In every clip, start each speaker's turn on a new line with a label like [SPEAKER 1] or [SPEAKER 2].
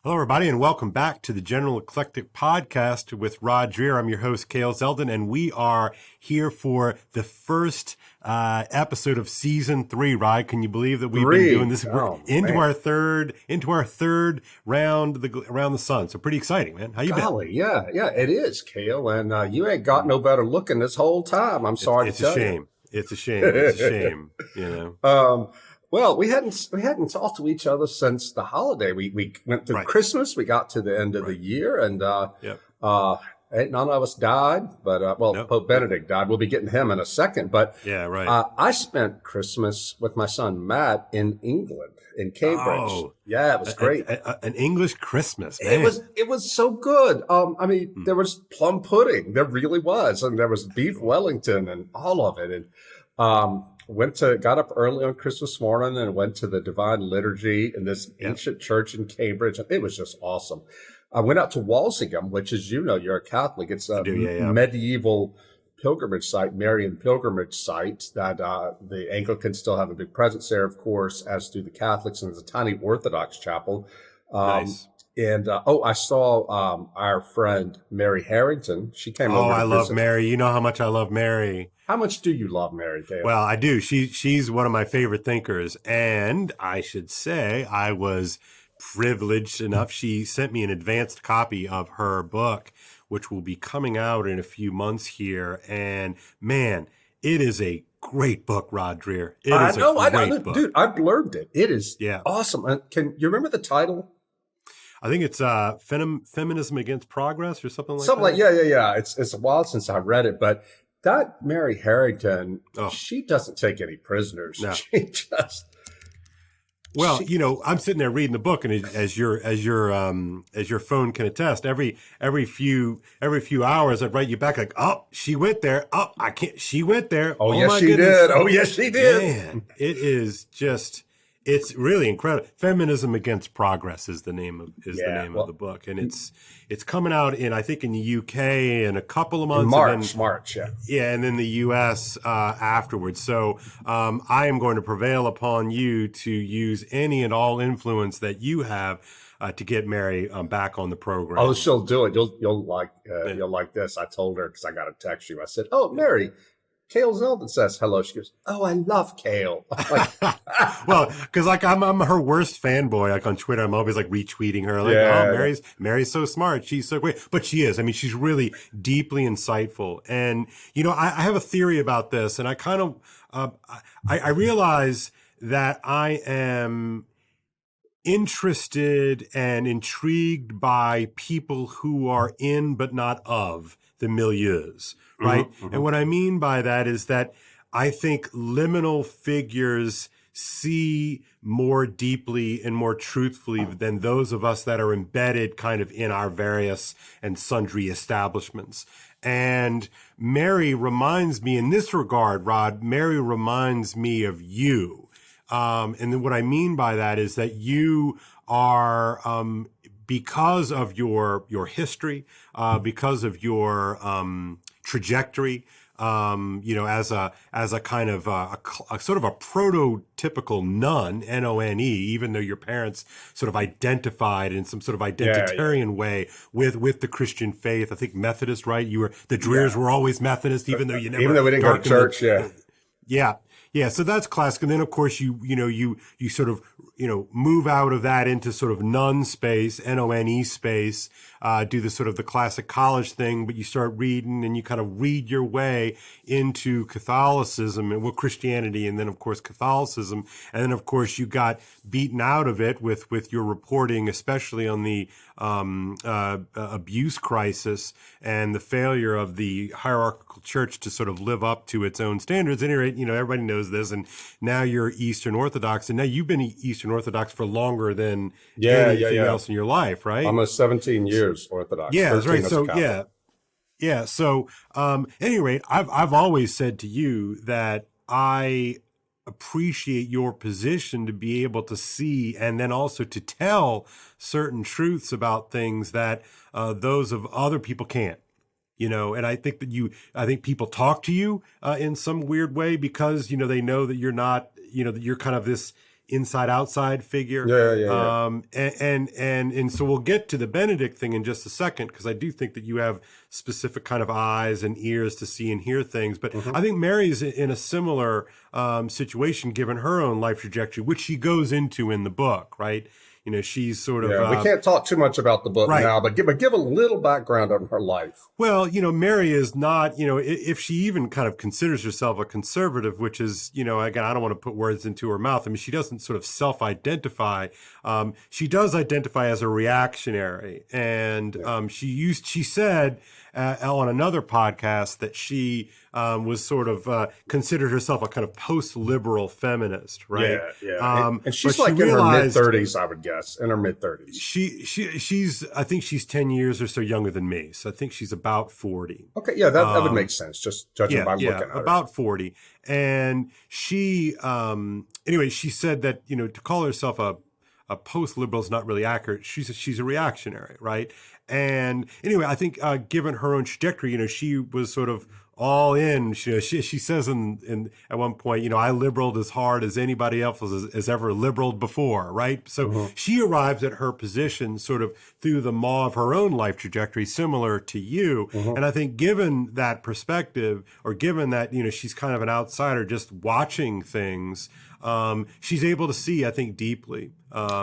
[SPEAKER 1] Hello, everybody, and welcome back to the General Eclectic Podcast with Rod Dreher. I'm your host, Kale Zeldin, and we are here for the first episode of season 3. Rod, can you believe that we've been doing this? We're into our third round around the sun. So pretty exciting, man. How you been?
[SPEAKER 2] Yeah, it is, Kale, and you ain't got no better looking this whole time. I'm sorry to tell you.
[SPEAKER 1] It's a shame. It's a shame. You know.
[SPEAKER 2] Well, we hadn't talked to each other since the holiday. We went through Christmas. We got to the end of the year, and ain't none of us died. But Pope Benedict died. We'll be getting him in a second. But I spent Christmas with my son Matt in England, in Cambridge.
[SPEAKER 1] Oh,
[SPEAKER 2] yeah, it was great.
[SPEAKER 1] An English Christmas, man.
[SPEAKER 2] It was so good. There was plum pudding. There really was, and there was beef Wellington and all of it. And got up early on Christmas morning and went to the Divine Liturgy in this ancient church in Cambridge. It was just awesome. I went out to Walsingham, which is, you're a Catholic. It's a medieval pilgrimage site, Marian pilgrimage site that the Anglicans still have a big presence there, of course, as do the Catholics. And there's a tiny Orthodox chapel.
[SPEAKER 1] Nice.
[SPEAKER 2] And I saw our friend Mary Harrington. She came over.
[SPEAKER 1] Oh, I love Mary. You know how much I love Mary.
[SPEAKER 2] How much do you love Mary, Dale?
[SPEAKER 1] Well, I do. She's one of my favorite thinkers. And I should say I was privileged enough. She sent me an advanced copy of her book, which will be coming out in a few months here. And man, it is a great book, Rod Dreher.
[SPEAKER 2] I know, dude. I blurbed it. It is awesome. Can you remember the title?
[SPEAKER 1] I think it's Feminism Against Progress or something like that.
[SPEAKER 2] Something like yeah. It's a while since I read it, but that Mary Harrington, she doesn't take any prisoners.
[SPEAKER 1] No.
[SPEAKER 2] She just
[SPEAKER 1] I'm sitting there reading the book, and as your phone can attest, every few hours I'd write you back like, oh, she went there. Oh, I can't. She went there.
[SPEAKER 2] Oh yes, she did. Oh yes, she did.
[SPEAKER 1] Man, it is just. It's really incredible. Feminism Against Progress is the name of the book, and it's coming out in the UK in a couple of months.
[SPEAKER 2] March,
[SPEAKER 1] and then the US afterwards. So I am going to prevail upon you to use any and all influence that you have to get Mary back on the program.
[SPEAKER 2] Oh, she'll do it. You'll like this. I told her because I got a text you. I said, "Oh, Mary, Kale Zeldin says hello." She goes, "Oh, I love Kale."
[SPEAKER 1] Well, because I'm her worst fanboy. Like on Twitter, I'm always like retweeting her. Like, oh, Mary's so smart. She's so great. But she is. I mean, she's really deeply insightful. And I have a theory about this, and I kind of I realize that I am interested and intrigued by people who are in but not of the milieus, right? Mm-hmm. And what I mean by that is that I think liminal figures see more deeply and more truthfully than those of us that are embedded kind of in our various and sundry establishments. And Mary reminds me in this regard, Rod, Mary reminds me of you. And then what I mean by that is that you are, because of your history, because of your trajectory, as a kind of a sort of a prototypical nun, N-O-N-E, even though your parents sort of identified in some sort of identitarian way with the Christian faith. I think Methodist, right? The Drehers were always Methodist, even though we didn't go to church. Yeah, so that's classic. And then, of course, you sort of, move out of that into sort of nun space, N-O-N-E space, do the sort of the classic college thing, but you start reading and you kind of read your way into Catholicism and Christianity, and then, of course, Catholicism. And then, of course, you got beaten out of it with your reporting, especially on the abuse crisis and the failure of the hierarchical church to sort of live up to its own standards. At any rate, everybody knows this, and now you're Eastern Orthodox, and now you've been Eastern Orthodox for longer than anything else in your life, right?
[SPEAKER 2] Almost 17 years Orthodox.
[SPEAKER 1] Yeah, that's right. So yeah. So at any rate, I've always said to you that I appreciate your position to be able to see and then also to tell certain truths about things that those of other people can't. And I think that people talk to you in some weird way because, they know that you're not, that you're kind of this inside outside figure. And so we'll get to the Benedict thing in just a second, because I do think that you have specific kind of eyes and ears to see and hear things. But I think Mary's in a similar situation, given her own life trajectory, which she goes into in the book, right? You know, she's sort of...
[SPEAKER 2] we can't talk too much about the book now, but give a little background on her life.
[SPEAKER 1] Well, you know, Mary is not, you know, if she even kind of considers herself a conservative, which is, you know, again, I don't want to put words into her mouth. I mean, she doesn't sort of self-identify. She does identify as a reactionary. And she said on another podcast that she was sort of considered herself a kind of post-liberal feminist, right?
[SPEAKER 2] And she's like in her mid-30s, I would guess, in her mid-30s.
[SPEAKER 1] She's I think she's 10 years or so younger than me. So I think she's about 40.
[SPEAKER 2] Okay, yeah, that would make sense, just judging by looking at her.
[SPEAKER 1] About 40. And she, anyway, she said that, you know, to call herself a post-liberal is not really accurate. She's a reactionary, right? And anyway, I think given her own trajectory, you know, she was sort of all in. She says in at one point, you know, I liberaled as hard as anybody else has ever liberaled before, right? So she arrives at her position sort of through the maw of her own life trajectory, similar to you. And I think given that perspective, or given that, you know, she's kind of an outsider just watching things, she's able to see, I think, deeply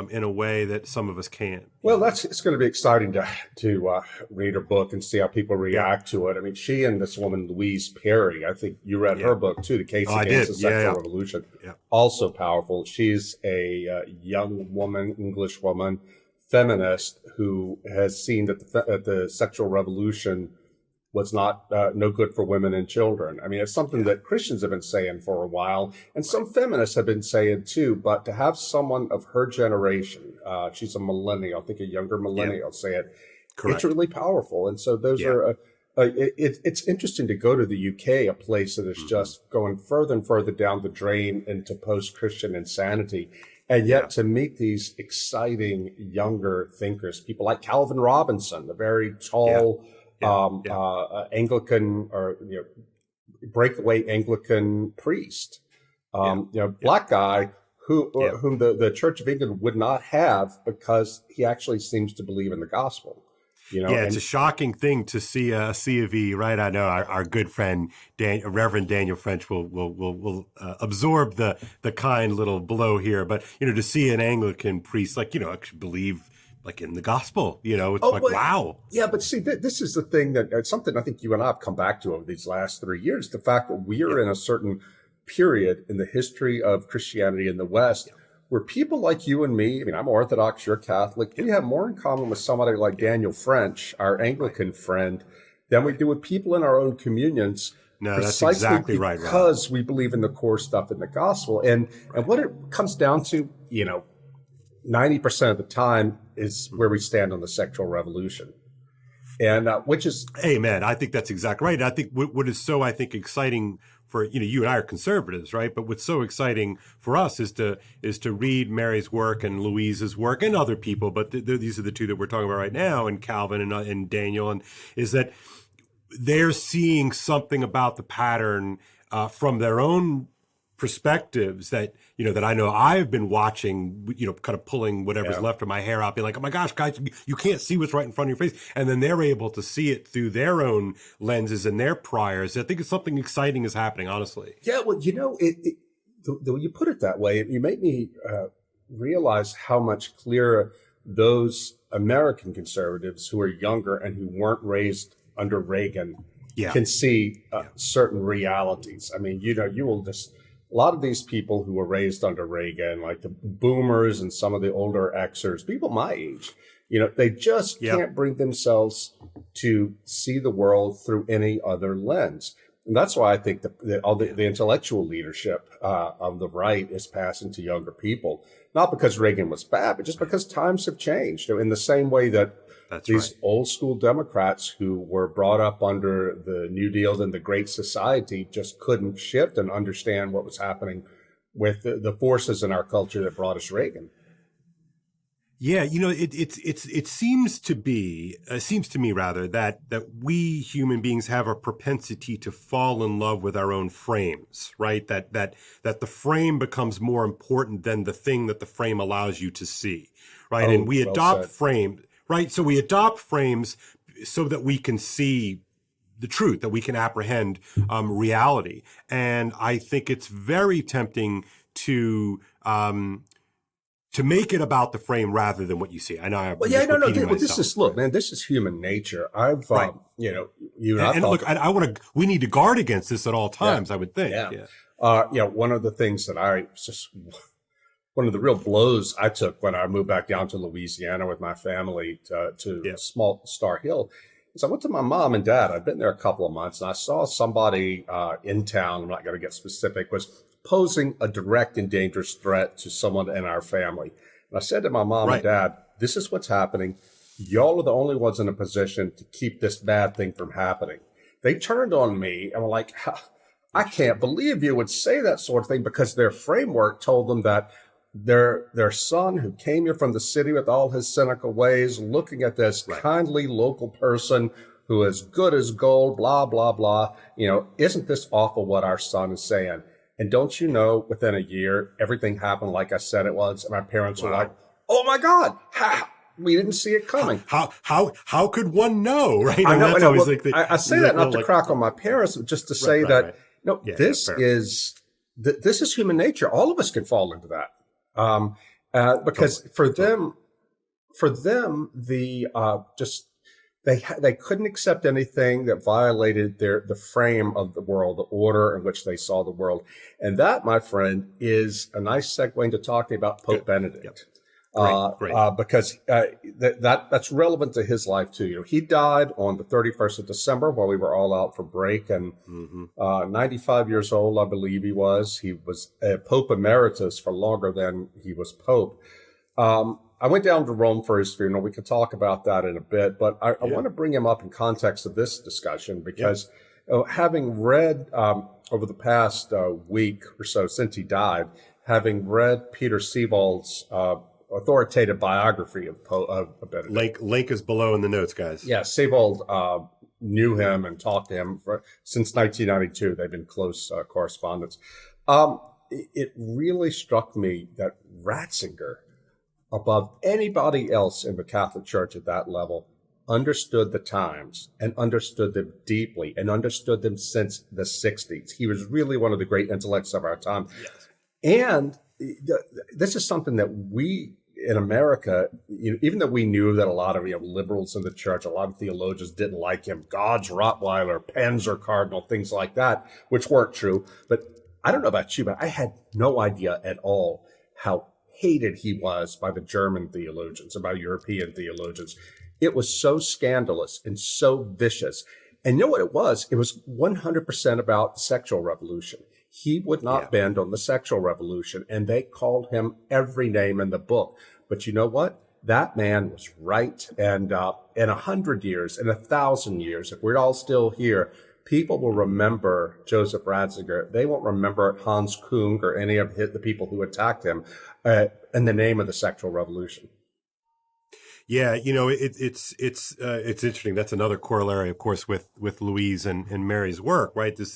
[SPEAKER 1] in a way that some of us can't.
[SPEAKER 2] Well, it's going to be exciting to read her book and see how people react to it. I mean, she and this woman, Louise Perry, I think you read her book too, The Case Against the Sexual Revolution. Also powerful. She's a young woman, English woman, feminist, who has seen that the sexual revolution was not no good for women and children. I mean, it's something that Christians have been saying for a while, and some feminists have been saying too. But to have someone of her generation, she's a millennial, I think a younger millennial, say it, it's really powerful. And so those are. It's interesting to go to the UK, a place that is just going further and further down the drain into post-Christian insanity. And yet to meet these exciting younger thinkers, people like Calvin Robinson, the very tall Anglican or breakaway Anglican priest, black guy whom the Church of England would not have because he actually seems to believe in the gospel. You know,
[SPEAKER 1] it's a shocking thing to see a C of E, right? I know our good friend Reverend Daniel French will absorb the kind little blow here, but you know, to see an Anglican priest actually believe in the gospel, it's wow.
[SPEAKER 2] Yeah, but see, this is the thing that it's something I think you and I have come back to over these last 3 years. The fact that we are in a certain period in the history of Christianity in the West where people like you and me, I mean, I'm Orthodox, you're Catholic, we have more in common with somebody like Daniel French, our Anglican friend, than we do with people in our own communions.
[SPEAKER 1] No, that's exactly right.
[SPEAKER 2] Because we believe in the core stuff in the gospel. And what it comes down to, 90% of the time is where we stand on the sexual revolution. And which is...
[SPEAKER 1] Amen. I think that's exactly right. I think what is so, exciting for, you and I are conservatives, right? But what's so exciting for us is to read Mary's work and Louise's work and other people, but these are the two that we're talking about right now, and Calvin and Daniel, and is that they're seeing something about the pattern from their own perspectives that I know I've been watching, kind of pulling whatever's left of my hair out, being like, oh my gosh, guys, you can't see what's right in front of your face. And then they're able to see it through their own lenses and their priors. I think it's something exciting is happening, honestly.
[SPEAKER 2] Yeah, well, the way you put it that way, you make me realize how much clearer those American conservatives who are younger and who weren't raised under Reagan can see certain realities. I mean, you will just... A lot of these people who were raised under Reagan, like the boomers and some of the older Xers, people my age, they just can't bring themselves to see the world through any other lens. And that's why I think the intellectual leadership of the right is passing to younger people, not because Reagan was bad, but just because times have changed in the same way that these old school Democrats who were brought up under the New Deal and the Great Society just couldn't shift and understand what was happening with the forces in our culture that brought us Reagan.
[SPEAKER 1] Yeah, it seems to be seems to me rather that we human beings have a propensity to fall in love with our own frames, right? That the frame becomes more important than the thing that the frame allows you to see, right?
[SPEAKER 2] Oh,
[SPEAKER 1] And we
[SPEAKER 2] well
[SPEAKER 1] adopt
[SPEAKER 2] said.
[SPEAKER 1] frames, right? So we adopt frames so that we can see the truth, that we can apprehend reality. And I think it's very tempting to make it about the frame rather than what you see. I know I'm
[SPEAKER 2] Well, yeah,
[SPEAKER 1] just
[SPEAKER 2] no, no.
[SPEAKER 1] repeating
[SPEAKER 2] Well, this
[SPEAKER 1] myself.
[SPEAKER 2] is look, man. This is human nature. I've,
[SPEAKER 1] Right.
[SPEAKER 2] you and I
[SPEAKER 1] And look,
[SPEAKER 2] talked.
[SPEAKER 1] I want to. We need to guard against this at all
[SPEAKER 2] Yeah,
[SPEAKER 1] times. I would think.
[SPEAKER 2] yeah.
[SPEAKER 1] Yeah.
[SPEAKER 2] One of the things that one of the real blows I took when I moved back down to Louisiana with my family to
[SPEAKER 1] Yeah.
[SPEAKER 2] small Star Hill is I went to my mom and dad. I'd been there a couple of months, and I saw somebody in town. I'm not going to get specific. Was posing a direct and dangerous threat to someone in our family. And I said to my mom and
[SPEAKER 1] Right.
[SPEAKER 2] dad, "This is what's happening. Y'all are the only ones in a position to keep this bad thing from happening." They turned on me and were like, "I can't believe you would say that sort of thing," because their framework told them that their son who came here from the city with all his cynical ways, looking at this
[SPEAKER 1] Right.
[SPEAKER 2] kindly local person who is good as gold, blah, blah, blah. Isn't this awful what our son is saying? And don't you know, within a year, everything happened like I said it was. And my parents were
[SPEAKER 1] Wow.
[SPEAKER 2] like, "Oh my God, we didn't see it coming."
[SPEAKER 1] How could one know? Right.
[SPEAKER 2] I
[SPEAKER 1] And
[SPEAKER 2] know.
[SPEAKER 1] that's
[SPEAKER 2] I know.
[SPEAKER 1] always
[SPEAKER 2] Well,
[SPEAKER 1] like the,
[SPEAKER 2] I say that not to
[SPEAKER 1] like,
[SPEAKER 2] crack on my parents, but just to say
[SPEAKER 1] right,
[SPEAKER 2] that,
[SPEAKER 1] right. Yeah,
[SPEAKER 2] this
[SPEAKER 1] fair.
[SPEAKER 2] this is human nature. All of us can fall into that. Because
[SPEAKER 1] Totally.
[SPEAKER 2] for them, the just they couldn't accept anything that violated the frame of the world, the order in which they saw the world, and that, my friend, is a nice segue into talking about Pope
[SPEAKER 1] Good.
[SPEAKER 2] Benedict.
[SPEAKER 1] Yep. Great.
[SPEAKER 2] Because that's relevant to his life too. He died on the 31st of December while we were all out for break, and 95 years old, I believe he was. He was a Pope Emeritus for longer than he was Pope. I went down to Rome for his funeral. We could talk about that in a bit, but I want to bring him up in context of this discussion because having read over the past week or so since he died, having read Peter Seewald's authoritative biography of Benedict.
[SPEAKER 1] Link is below in the notes, guys.
[SPEAKER 2] Yeah, Seewald knew him and talked to him since 1992. They've been close correspondents. It really struck me that Ratzinger, above anybody else in the Catholic Church at that level, understood the times and understood them deeply and understood them since the 60s. He was really one of the great intellects of our time.
[SPEAKER 1] Yes.
[SPEAKER 2] And this is something that we in America, even though we knew that a lot of liberals in the church, a lot of theologians didn't like him, God's Rottweiler, Panzer Cardinal, things like that, which weren't true. But I don't know about you, but I had no idea at all how hated he was by the German theologians and by European theologians. It was so scandalous and so vicious. And you know what it was? It was 100% about the sexual revolution. He would not bend on the sexual revolution, and they called him every name in the book. But you know what? That man was right. And in 100 years, in 1,000 years, if we're all still here, people will remember Joseph Ratzinger. They won't remember Hans Kung or any of the people who attacked him in the name of the sexual revolution.
[SPEAKER 1] Yeah, it's interesting. That's another corollary, of course, with Louise and Mary's work, right? This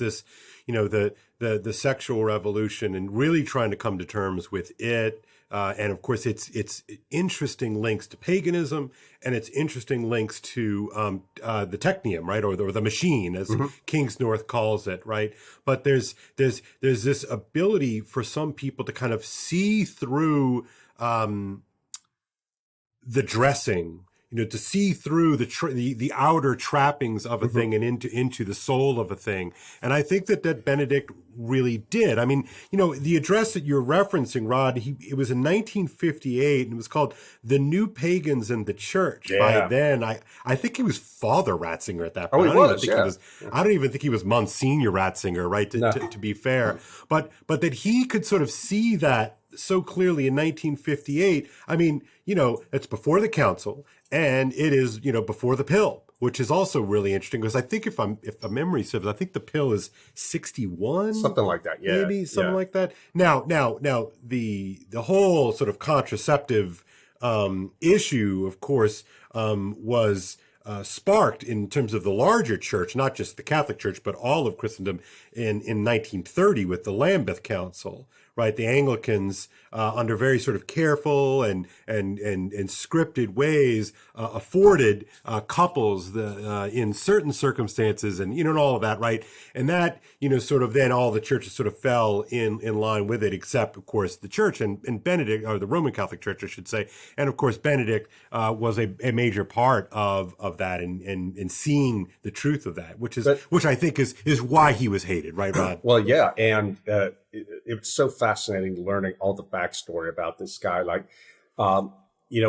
[SPEAKER 1] the sexual revolution and really trying to come to terms with it. And of course, it's interesting links to paganism, and it's interesting links to the technium, right, or the machine, as Kingsnorth calls it, right. But there's this ability for some people to kind of see through the dressing, to see through the outer trappings of a thing and into the soul of a thing. And I think that Benedict really did. I mean, the address that you're referencing, Rod, it was in 1958, and it was called "The New Pagans and the Church."
[SPEAKER 2] Yeah.
[SPEAKER 1] By then, I think he was Father Ratzinger at that point. I don't even think he was Monsignor Ratzinger, right? To be fair, but that he could sort of see that so clearly in 1958. I mean, it's before the council, and it is, before the pill, which is also really interesting because I think if a memory serves, I think the pill is 61,
[SPEAKER 2] something like that. Yeah,
[SPEAKER 1] maybe something like that. Now, the whole sort of contraceptive issue, of course, was sparked in terms of the larger church, not just the Catholic Church, but all of Christendom in 1930 with the Lambeth Council, right? The Anglicans, under very sort of careful and scripted ways, afforded couples in certain circumstances, and and all of that, right? And that sort of then all the churches sort of fell in line with it, except of course the Church and Benedict, or the Roman Catholic Church, I should say, and of course Benedict was a major part of that and seeing the truth of that, which I think is why he was hated, right, Rod?
[SPEAKER 2] Well, yeah, and it's so fascinating learning all the backstory about this guy. Like, he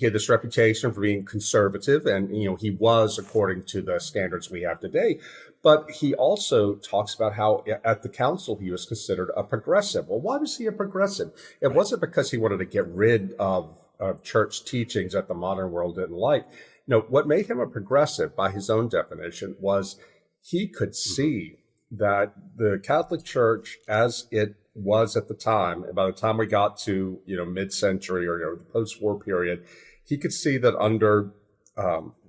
[SPEAKER 2] had this reputation for being conservative, and he was, according to the standards we have today. But he also talks about how at the council he was considered a progressive. Well, why was he a progressive? It wasn't because he wanted to get rid of church teachings that the modern world didn't like. What made him a progressive, by his own definition, was he could see that the Catholic Church, as it was at the time, by the time we got to mid-century or the post-war period, he could see that under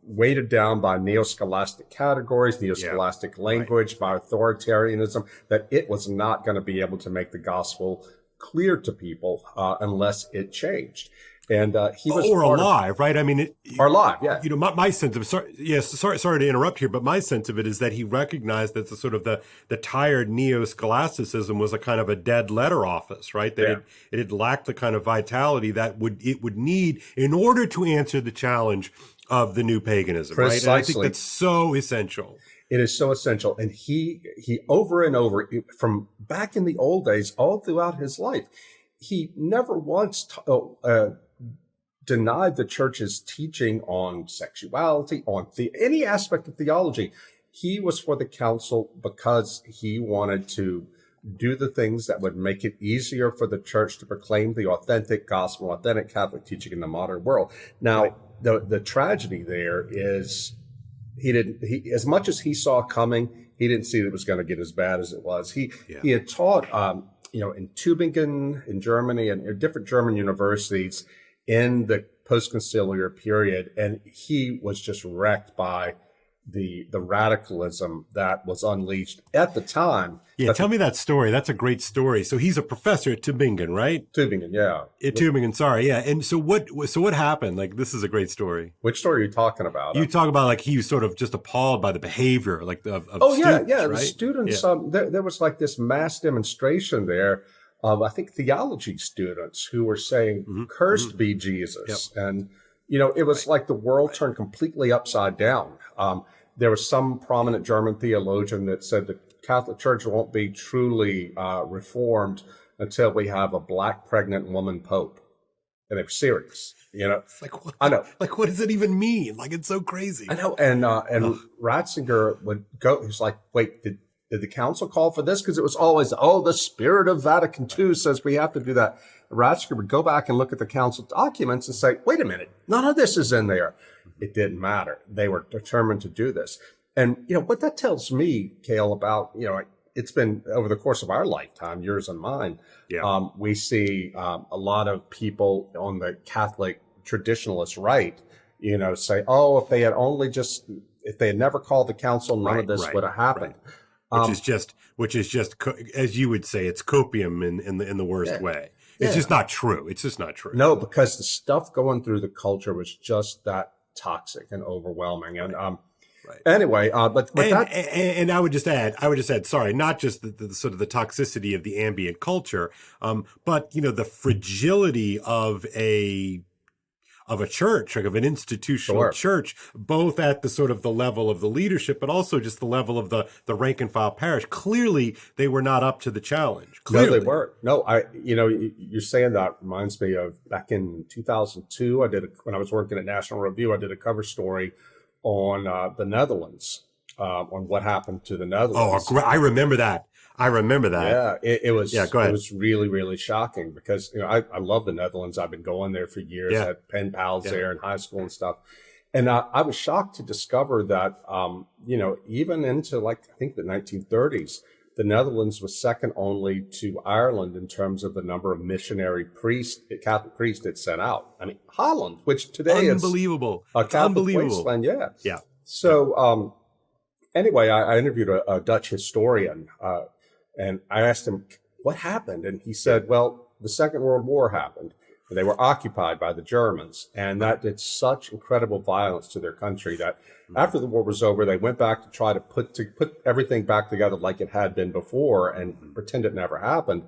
[SPEAKER 2] weighted down by neo-scholastic categories, neo-scholastic language, by authoritarianism, that it was not going to be able to make the gospel clear to people unless it changed. And he was
[SPEAKER 1] alive, right? I mean,
[SPEAKER 2] or alive, yeah.
[SPEAKER 1] My sense of sorry to interrupt here, but my sense of it is that he recognized that the sort of the tired neo-scholasticism was a kind of a dead letter office, right? That it had lacked the kind of vitality that it would need in order to answer the challenge of the new paganism,
[SPEAKER 2] Precisely.
[SPEAKER 1] Right? And I think that's so essential.
[SPEAKER 2] It is so essential. And he over and over, from back in the old days, all throughout his life, he never once denied the church's teaching on sexuality, on any aspect of theology. He was for the council because he wanted to do the things that would make it easier for the church to proclaim the authentic gospel, authentic Catholic teaching in the modern world. Now, the tragedy there is he as much as he saw coming, he didn't see that it was going to get as bad as it was. He had taught, in Tübingen in Germany and different German universities in the post-conciliar period, and he was just wrecked by the radicalism that was unleashed at the time.
[SPEAKER 1] Yeah, tell me that story. That's a great story. So he's a professor at Tübingen, right?
[SPEAKER 2] Tübingen, yeah.
[SPEAKER 1] At Tübingen, sorry, yeah. And so what happened? Like, this is a great story.
[SPEAKER 2] Which story are you talking about?
[SPEAKER 1] You talk about like he was sort of just appalled by the behavior, like of
[SPEAKER 2] students,
[SPEAKER 1] right?
[SPEAKER 2] The students. There was like this mass demonstration there of, I think, theology students who were saying, "Cursed be Jesus," and it was like the world turned completely upside down. There was some prominent German theologian that said the Catholic Church won't be truly reformed until we have a black pregnant woman pope. And they were serious,
[SPEAKER 1] It's like, what?
[SPEAKER 2] I know.
[SPEAKER 1] Like, what does it even mean? Like, it's so crazy.
[SPEAKER 2] I know. And Ratzinger would go, he's like, wait, did the council call for this? Because it was always, the spirit of Vatican II says we have to do that. Ratzinger would go back and look at the council documents and say, wait a minute, none of this is in there. It didn't matter. They were determined to do this. And, what that tells me, Kale, about, it's been over the course of our lifetime, yours and mine. Yeah. We see a lot of people on the Catholic traditionalist right, say, if they had never called the council, none of this would have happened.
[SPEAKER 1] Right. Which is just, as you would say, it's copium in the worst way. It's just not true. It's just not true.
[SPEAKER 2] No, because the stuff going through the culture was just that toxic and overwhelming. And anyway,
[SPEAKER 1] and I would just add, sorry, not just the sort of the toxicity of the ambient culture, but the fragility of a church, like of an institutional church, both at the sort of the level of the leadership, but also just the level of the rank and file parish. Clearly, they were not up to the challenge. Clearly.
[SPEAKER 2] No, they weren't. No, you're saying that reminds me of back in 2002. When I was working at National Review, I did a cover story on the Netherlands, on what happened to the Netherlands.
[SPEAKER 1] Oh, I remember that.
[SPEAKER 2] Yeah, it was.
[SPEAKER 1] Yeah, go ahead.
[SPEAKER 2] It was really, really shocking because I love the Netherlands. I've been going there for years. I had pen pals there in high school and stuff, and I was shocked to discover that even into I think the 1930s, the Netherlands was second only to Ireland in terms of the number of missionary priests, Catholic priests it sent out. I mean, Holland, which today
[SPEAKER 1] unbelievable.
[SPEAKER 2] is a
[SPEAKER 1] It's
[SPEAKER 2] Catholic
[SPEAKER 1] unbelievable.
[SPEAKER 2] wasteland, yeah.
[SPEAKER 1] Yeah.
[SPEAKER 2] So anyway, I interviewed a Dutch historian, and I asked him what happened, and he said, "Well, the Second World War happened. They were occupied by the Germans, and that did such incredible violence to their country that after the war was over, they went back to try to put everything back together like it had been before and pretend it never happened.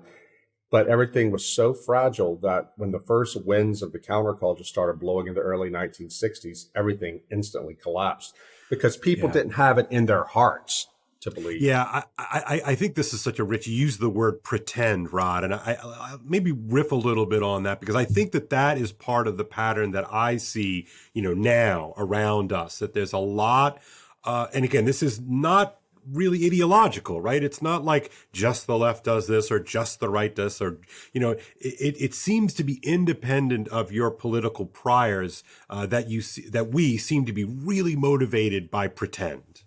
[SPEAKER 2] But everything was so fragile that when the first winds of the counterculture started blowing in the early 1960s, everything instantly collapsed because people didn't have it in their hearts to believe."
[SPEAKER 1] Yeah, I think this is such a rich, you use the word pretend, Rod, and I maybe riff a little bit on that because I think that is part of the pattern that I see, now around us, that there's a lot, and again, this is not really ideological, right? It's not like just the left does this or just the right does, or, it seems to be independent of your political priors, that we seem to be really motivated by pretend.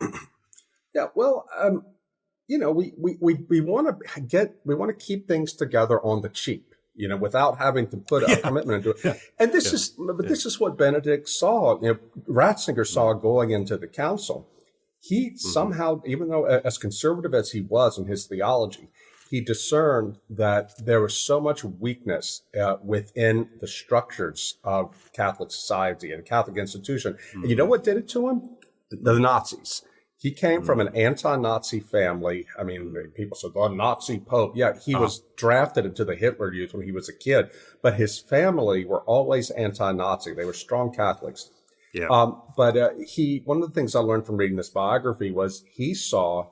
[SPEAKER 2] Yeah, well, we want to keep things together on the cheap, without having to put a commitment into it.
[SPEAKER 1] Yeah.
[SPEAKER 2] And this is what Benedict saw. Ratzinger saw going into the council. He somehow, even though as conservative as he was in his theology, he discerned that there was so much weakness within the structures of Catholic society and Catholic institution. And you know what did it to him? The Nazis. He came from an anti-Nazi family. I mean, people said, "Oh, Nazi Pope." Yeah, he was drafted into the Hitler Youth when he was a kid, but his family were always anti-Nazi. They were strong Catholics.
[SPEAKER 1] Yeah.
[SPEAKER 2] But one of the things I learned from reading this biography was he saw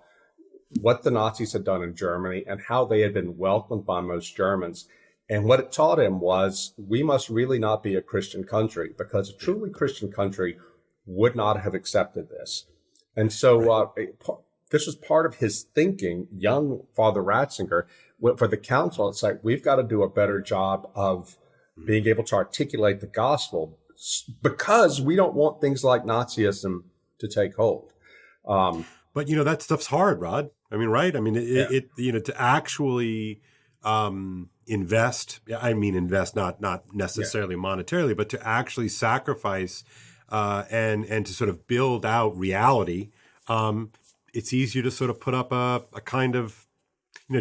[SPEAKER 2] what the Nazis had done in Germany and how they had been welcomed by most Germans. And what it taught him was we must really not be a Christian country, because a truly Christian country would not have accepted this. And so this was part of his thinking, young Father Ratzinger, for the council. It's like, we've got to do a better job of being able to articulate the gospel because we don't want things like Nazism to take hold.
[SPEAKER 1] But, that stuff's hard, Rod. I mean, right? I mean, to actually invest, not necessarily monetarily, but to actually sacrifice and to sort of build out reality, it's easier to sort of put up a kind of,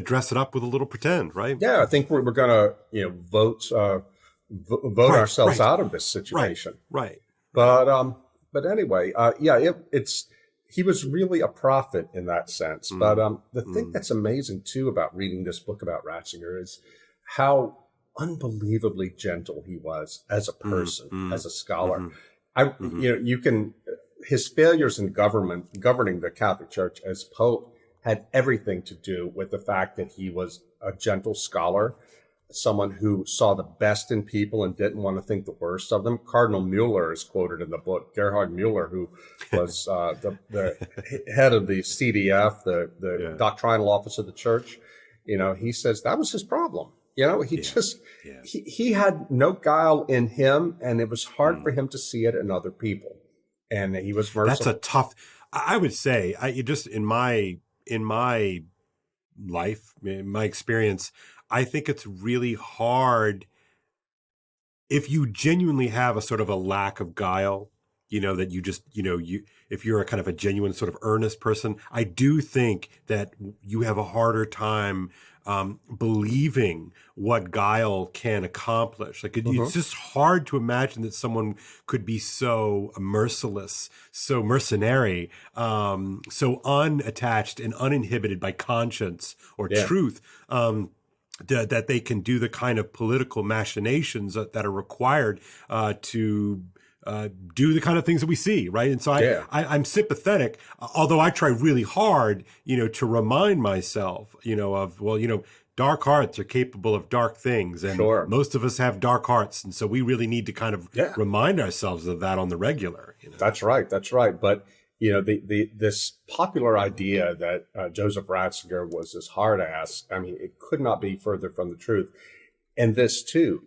[SPEAKER 1] dress it up with a little pretend, right?
[SPEAKER 2] Yeah, I think we're going to, vote ourselves out of this situation.
[SPEAKER 1] Right.
[SPEAKER 2] But anyway, he was really a prophet in that sense. But the thing that's amazing too about reading this book about Ratzinger is how unbelievably gentle he was as a person, as a scholar. His failures in governing the Catholic Church as Pope had everything to do with the fact that he was a gentle scholar, someone who saw the best in people and didn't want to think the worst of them. Cardinal Mueller is quoted in the book, Gerhard Mueller, who was the head of the CDF, the doctrinal office of the church. He says that was his problem. He had no guile in him, and it was hard for him to see it in other people. And he was merciful.
[SPEAKER 1] That's a tough, I would say, in my life, in my experience, I think it's really hard if you genuinely have a sort of a lack of guile, that you just, if you're a kind of a genuine sort of earnest person, I do think that you have a harder time believing what guile can accomplish. Like it's just hard to imagine that someone could be so merciless, so mercenary, so unattached and uninhibited by conscience or truth, that they can do the kind of political machinations that are required to do the kind of things that we see, right? And so I'm sympathetic, although I try really hard, to remind myself, of, dark hearts are capable of dark things, and most of us have dark hearts, and so we really need to kind of remind ourselves of that on the regular.
[SPEAKER 2] That's right. But this popular idea that Joseph Ratzinger was this hard ass, I mean, it could not be further from the truth. And this too,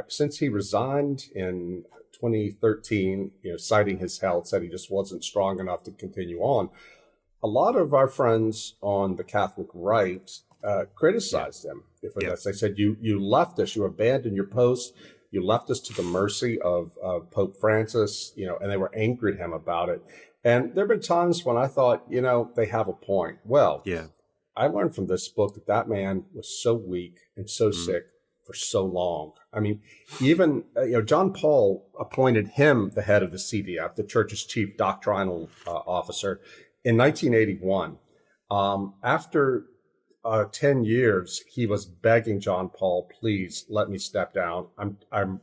[SPEAKER 2] since he resigned in 2013, citing his health, said he just wasn't strong enough to continue on. a lot of our friends on the Catholic right criticized him for this. They said, you left us, you abandoned your post, you left us to the mercy of Pope Francis, and they were angry at him about it. And there have been times when I thought, they have a point. Well, I learned from this book that man was so weak and so sick for so long. I mean, even, John Paul appointed him the head of the CDF, the church's chief doctrinal officer, in 1981. After 10 years, he was begging John Paul, please let me step down. I'm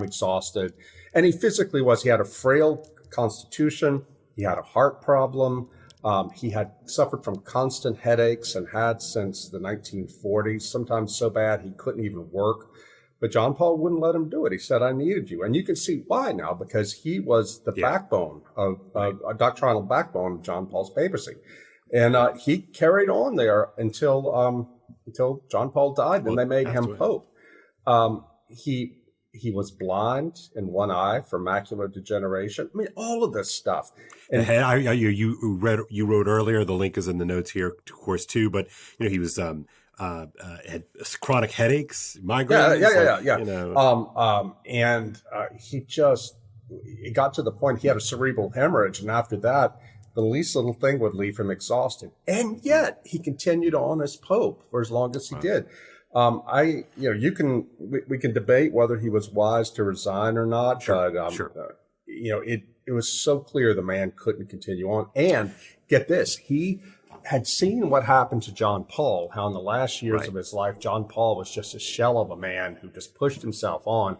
[SPEAKER 2] exhausted. And he physically was. He had a frail constitution. He had a heart problem. He had suffered from constant headaches and had since the 1940s, sometimes so bad he couldn't even work. But John Paul wouldn't let him do it. He said, I needed you. And you can see why now, because he was the backbone of a doctrinal backbone of John Paul's papacy. And he carried on there until John Paul died. Then they made him Pope. He was blind in one eye for macular degeneration. I mean, all of this stuff. And
[SPEAKER 1] you wrote earlier. The link is in the notes here, of course, too. But he was had chronic headaches, migraines.
[SPEAKER 2] And it got to the point he had a cerebral hemorrhage, and after that, the least little thing would leave him exhausted. And yet he continued on as Pope for as long as he did. We can debate whether he was wise to resign or not, but it was so clear the man couldn't continue on. And get this, he had seen what happened to John Paul, how in the last years of his life, John Paul was just a shell of a man who just pushed himself on.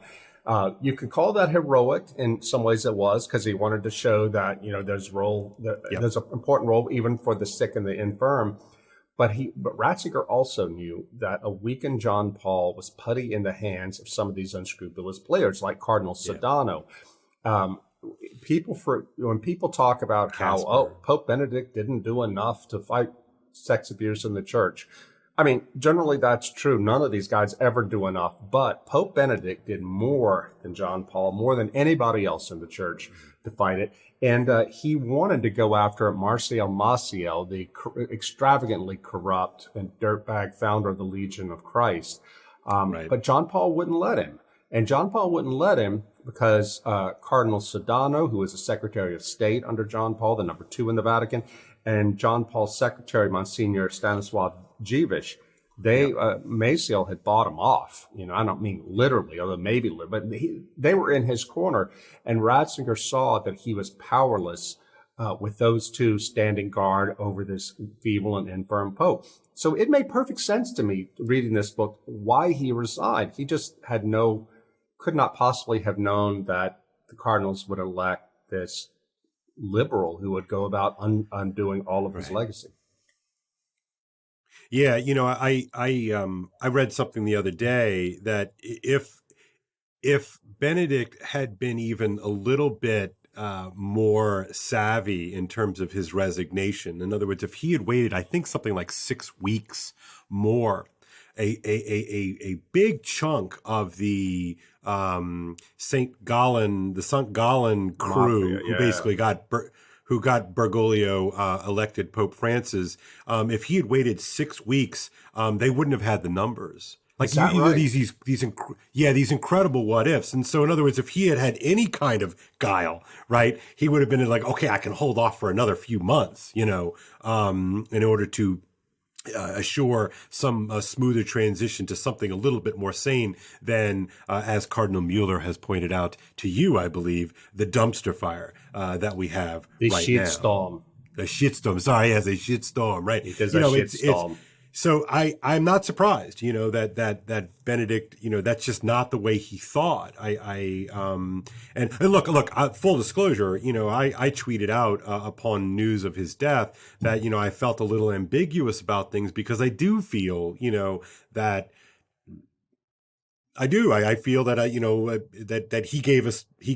[SPEAKER 2] You could call that heroic. In some ways it was, because he wanted to show that, there's an important role even for the sick and the infirm. But Ratzinger also knew that a weakened John Paul was putty in the hands of some of these unscrupulous players like Cardinal Sodano. When people talk about how, Pope Benedict didn't do enough to fight sex abuse in the church. I mean, generally that's true. None of these guys ever do enough. But Pope Benedict did more than John Paul, more than anybody else in the church to fight it. And he wanted to go after Marcial Maciel, the extravagantly corrupt and dirtbag founder of the Legion of Christ. But John Paul wouldn't let him. And John Paul wouldn't let him because Cardinal Sodano, who was the Secretary of State under John Paul, the number 2 in the Vatican, and John Paul's secretary, Monsignor Stanislav Dziwisz, Maciel had bought him off. I don't mean literally, although maybe, but they were in his corner. And Ratzinger saw that he was powerless with those two standing guard over this feeble and infirm Pope. So it made perfect sense to me, reading this book, why he resigned. He just could not possibly have known that the cardinals would elect this liberal who would go about undoing all of his legacy.
[SPEAKER 1] Yeah, I read something the other day that if Benedict had been even a little bit more savvy in terms of his resignation, in other words, if he had waited, I think something like 6 weeks more, a big chunk of the St. Gallen crew,
[SPEAKER 2] Mafia,
[SPEAKER 1] who basically got Bergoglio elected Pope Francis, if he had waited 6 weeks, they wouldn't have had the numbers. Like these incredible what ifs. And so, in other words, if he had had any kind of guile, right, he would have been like, okay, I can hold off for another few months, in order to assure some smoother transition to something a little bit more sane than, as Cardinal Mueller has pointed out to you, I believe, the dumpster fire that we have
[SPEAKER 2] the
[SPEAKER 1] right
[SPEAKER 2] shitstorm.
[SPEAKER 1] The shitstorm. Sorry, yes, a shitstorm. Right.
[SPEAKER 2] It is a shitstorm.
[SPEAKER 1] So I'm not surprised, that Benedict, that's just not the way he thought. And look, full disclosure, I tweeted out upon news of his death that, I felt a little ambiguous about things because I do feel, that I do. I feel that that he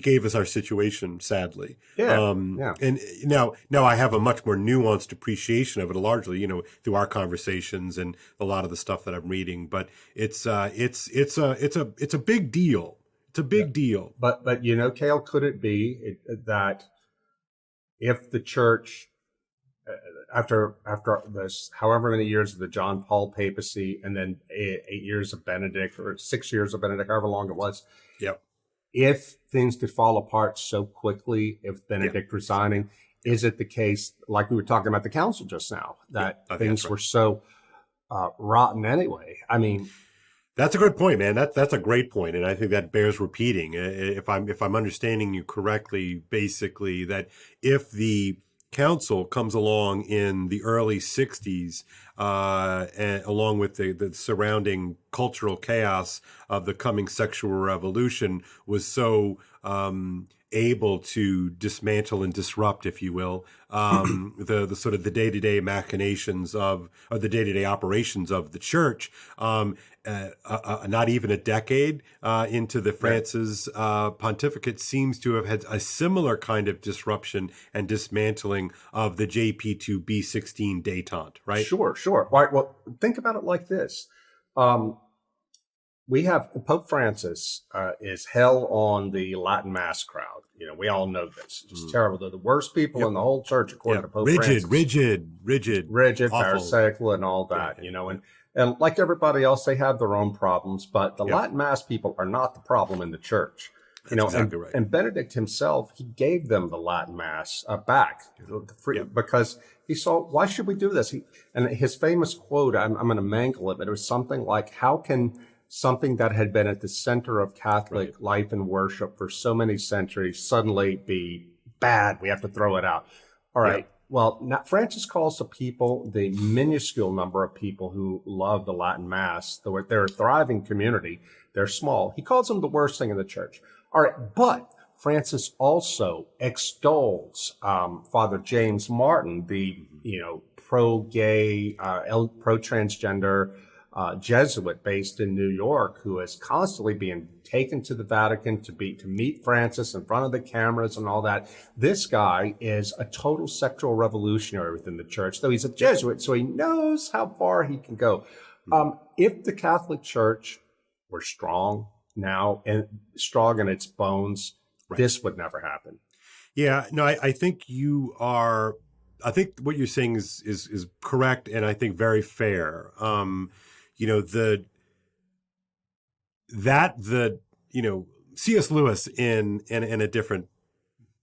[SPEAKER 1] gave us our situation, sadly.
[SPEAKER 2] Yeah.
[SPEAKER 1] And now I have a much more nuanced appreciation of it, largely, through our conversations and a lot of the stuff that I'm reading. But it's a big deal. It's a big deal.
[SPEAKER 2] But Cale, could it be that if the church after this, however many years of the John Paul papacy, and then 8 years of Benedict, or 6 years of Benedict, however long it was.
[SPEAKER 1] Yep.
[SPEAKER 2] If things could fall apart so quickly, if Benedict resigning, is it the case, like we were talking about the council just now, that things were so rotten anyway? I mean,
[SPEAKER 1] that's a good point, man. That's a great point, and I think that bears repeating. If I'm understanding you correctly, basically that if the council comes along in the early 60s, and along with the surrounding cultural chaos of the coming sexual revolution, was so able to dismantle and disrupt, if you will, the sort of the day-to-day machinations or the day-to-day operations of the church. Not even a decade into the Francis pontificate seems to have had a similar kind of disruption and dismantling of the JP2 B16 détente, right?
[SPEAKER 2] Sure. All right, well, think about it like this. We have Pope Francis is hell on the Latin Mass crowd. You know, we all know this. It's just terrible. They're the worst people in the whole church, according to Pope Francis. Rigid, pharisaical, and all that. You know, and like everybody else, they have their own problems. But the Latin Mass people are not the problem in the church. You know,
[SPEAKER 1] exactly right.
[SPEAKER 2] And Benedict himself, he gave them the Latin Mass back because he saw, why should we do this? And his famous quote, I'm going to mangle it, but it was something like, how can something that had been at the center of Catholic life and worship for so many centuries suddenly be bad? We have to throw it out. All right. Well, now Francis calls the people, the minuscule number of people who love the Latin Mass, they're a thriving community. They're small. He calls them the worst thing in the church. All right. But Francis also extols Father James Martin, the, pro-gay, pro-transgender, Jesuit based in New York, who is constantly being taken to the Vatican to meet Francis in front of the cameras and all that. This guy is a total sexual revolutionary within the church, though he's a Jesuit, so he knows how far he can go. If the Catholic Church were strong now and strong in its bones, this would never happen.
[SPEAKER 1] Yeah, no, I think I think what you're saying is correct, and I think very fair. C.S. Lewis in a different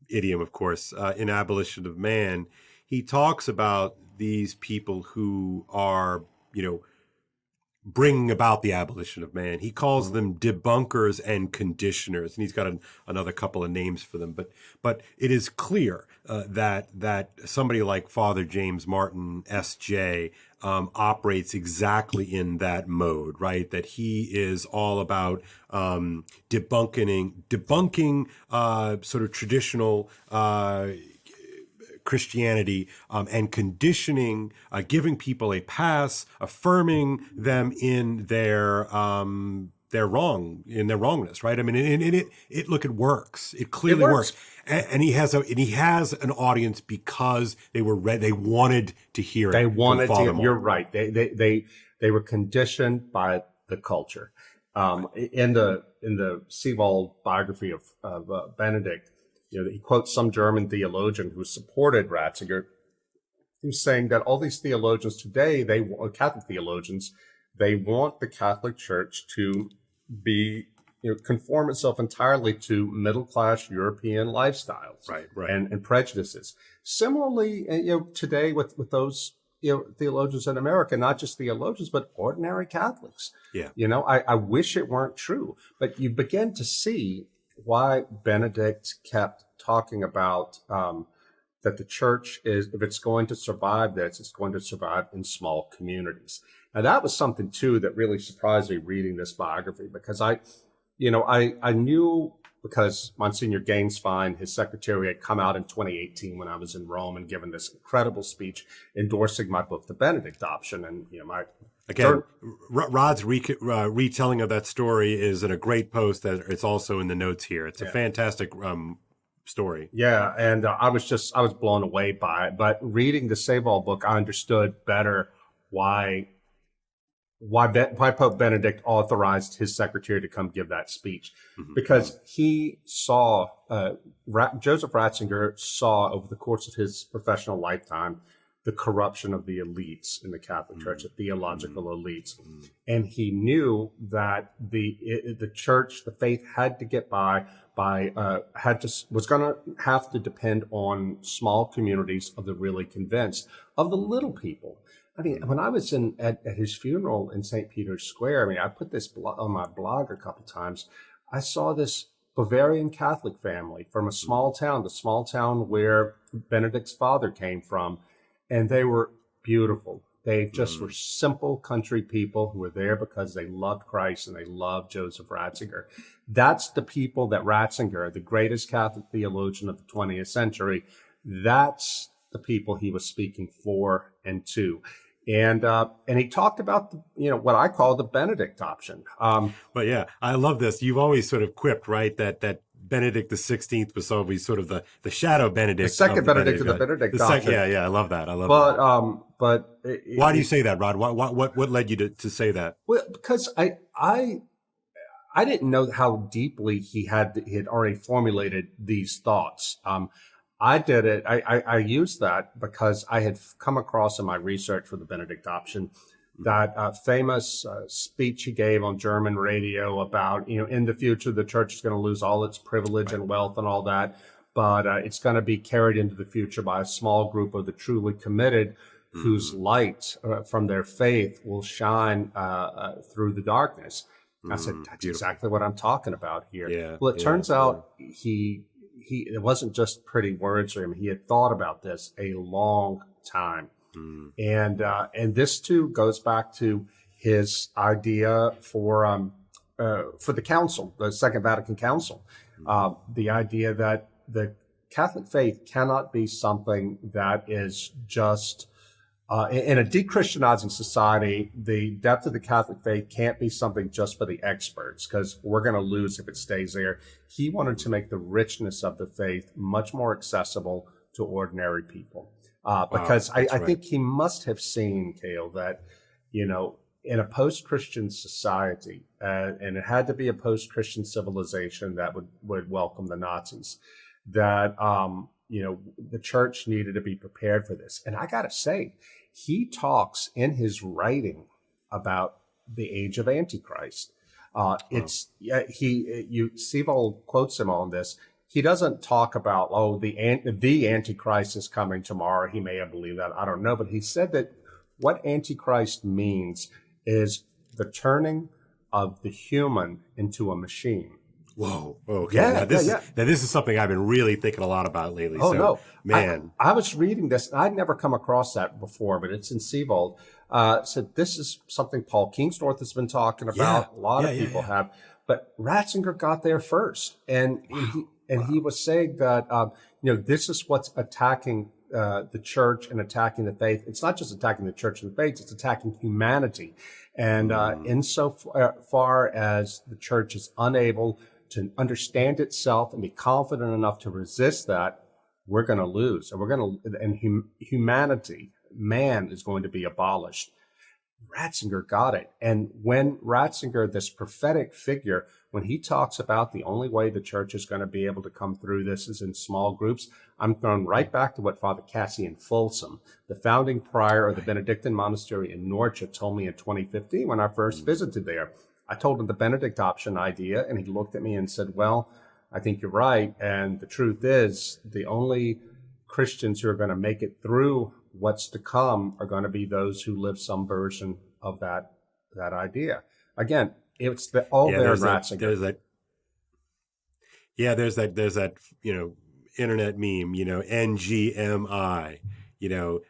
[SPEAKER 1] idiom, of course, in Abolition of Man, he talks about these people who are, bringing about the abolition of man. He calls them debunkers and conditioners, and he's got another couple of names for them. But it is clear that somebody like Father James Martin, S.J., operates exactly in that mode, right? That he is all about debunking sort of traditional Christianity and conditioning, giving people a pass, affirming them in their wrongness, right? I mean, it works. It clearly works. And he has an audience because they wanted to hear it.
[SPEAKER 2] They wanted to. You're right. They were conditioned by the culture. In the Seewald biography of Benedict, he quotes some German theologian who supported Ratzinger, who's saying that all these theologians today, Catholic theologians, they want the Catholic Church to be, conform itself entirely to middle-class European lifestyles,
[SPEAKER 1] right,
[SPEAKER 2] and prejudices. Similarly, today with those theologians in America, not just theologians, but ordinary Catholics.
[SPEAKER 1] Yeah.
[SPEAKER 2] I wish it weren't true, but you begin to see why Benedict kept talking about that the church is, if it's going to survive this, it's going to survive in small communities. Now, that was something, too, that really surprised me reading this biography, because I knew, because Monsignor Gainsfine, his secretary, had come out in 2018 when I was in Rome and given this incredible speech endorsing my book, The Benedict Option. And,
[SPEAKER 1] Again, Rod's retelling of that story is in a great post that it's also in the notes here. It's a fantastic story.
[SPEAKER 2] Yeah, and I was blown away by it. But reading the Seewald book, I understood better why Pope Benedict authorized his secretary to come give that speech, because he saw, Joseph Ratzinger saw over the course of his professional lifetime the corruption of the elites in the Catholic Church, the theological elites. And he knew that the church, the faith had to get was going to have to depend on small communities of the really convinced, of the little people. I mean, when I was at his funeral in St. Peter's Square, I mean, I put this on my blog a couple times. I saw this Bavarian Catholic family from a small town, the small town where Benedict's father came from, and they were beautiful. They just were simple country people who were there because they loved Christ and they loved Joseph Ratzinger. That's the people that Ratzinger, the greatest Catholic theologian of the 20th century, that's the people he was speaking for and to. And he talked about what I call the Benedict option.
[SPEAKER 1] But yeah, I love this. You've always sort of quipped, right, that Benedict XVI was always sort of the shadow Benedict.
[SPEAKER 2] The second Benedict of the Benedict option.
[SPEAKER 1] Yeah, I love that. I love that.
[SPEAKER 2] But
[SPEAKER 1] why do you say that, Rod? What led you to say that?
[SPEAKER 2] Well, because I didn't know how deeply he had already formulated these thoughts. I did it. I used that because I had come across in my research for the Benedict option that famous speech he gave on German radio about, in the future, the church is going to lose all its privilege and wealth and all that, but it's going to be carried into the future by a small group of the truly committed whose light from their faith will shine through the darkness. I said, that's exactly what I'm talking about here.
[SPEAKER 1] Yeah,
[SPEAKER 2] well, it turns out it wasn't just pretty words for him. He had thought about this a long time. And this too goes back to his idea for the council, the Second Vatican Council, the idea that the Catholic faith cannot be something that is just in a de-Christianizing society. The depth of the Catholic faith can't be something just for the experts, because we're going to lose if it stays there. He wanted to make the richness of the faith much more accessible to ordinary people. Because I think he must have seen, Kale, that, in a post-Christian society, and it had to be a post-Christian civilization that would welcome the Nazis, that, the church needed to be prepared for this. And I got to say, he talks in his writing about the age of Antichrist. Seewald quotes him on this. He doesn't talk about, the Antichrist is coming tomorrow. He may have believed that. I don't know. But he said that what Antichrist means is the turning of the human into a machine.
[SPEAKER 1] Whoa. Okay. Now this is something I've been really thinking a lot about lately. Oh, so, no. Man.
[SPEAKER 2] I was reading this. I'd never come across that before, but it's in Seewald. Said this is something Paul Kingsnorth has been talking about. A lot of people have. But Ratzinger got there first. And he was saying that, this is what's attacking the church and attacking the faith. It's not just attacking the church and the faith, it's attacking humanity. And insofar as the church is unable to understand itself and be confident enough to resist that, we're going to lose. And humanity, man, is going to be abolished. Ratzinger got it. And when Ratzinger, this prophetic figure, when he talks about the only way the church is going to be able to come through this is in small groups, I'm thrown right back to what Father Cassian Folsom, the founding prior of the Benedictine monastery in Norcia, told me in 2015 when I first visited there. I told him the Benedict option idea, and he looked at me and said, well, I think you're right. And the truth is, the only Christians who are going to make it through what's to come are going to be those who live some version of that idea. Again, it's all there in Ratzinger.
[SPEAKER 1] There's that internet meme, NGMI,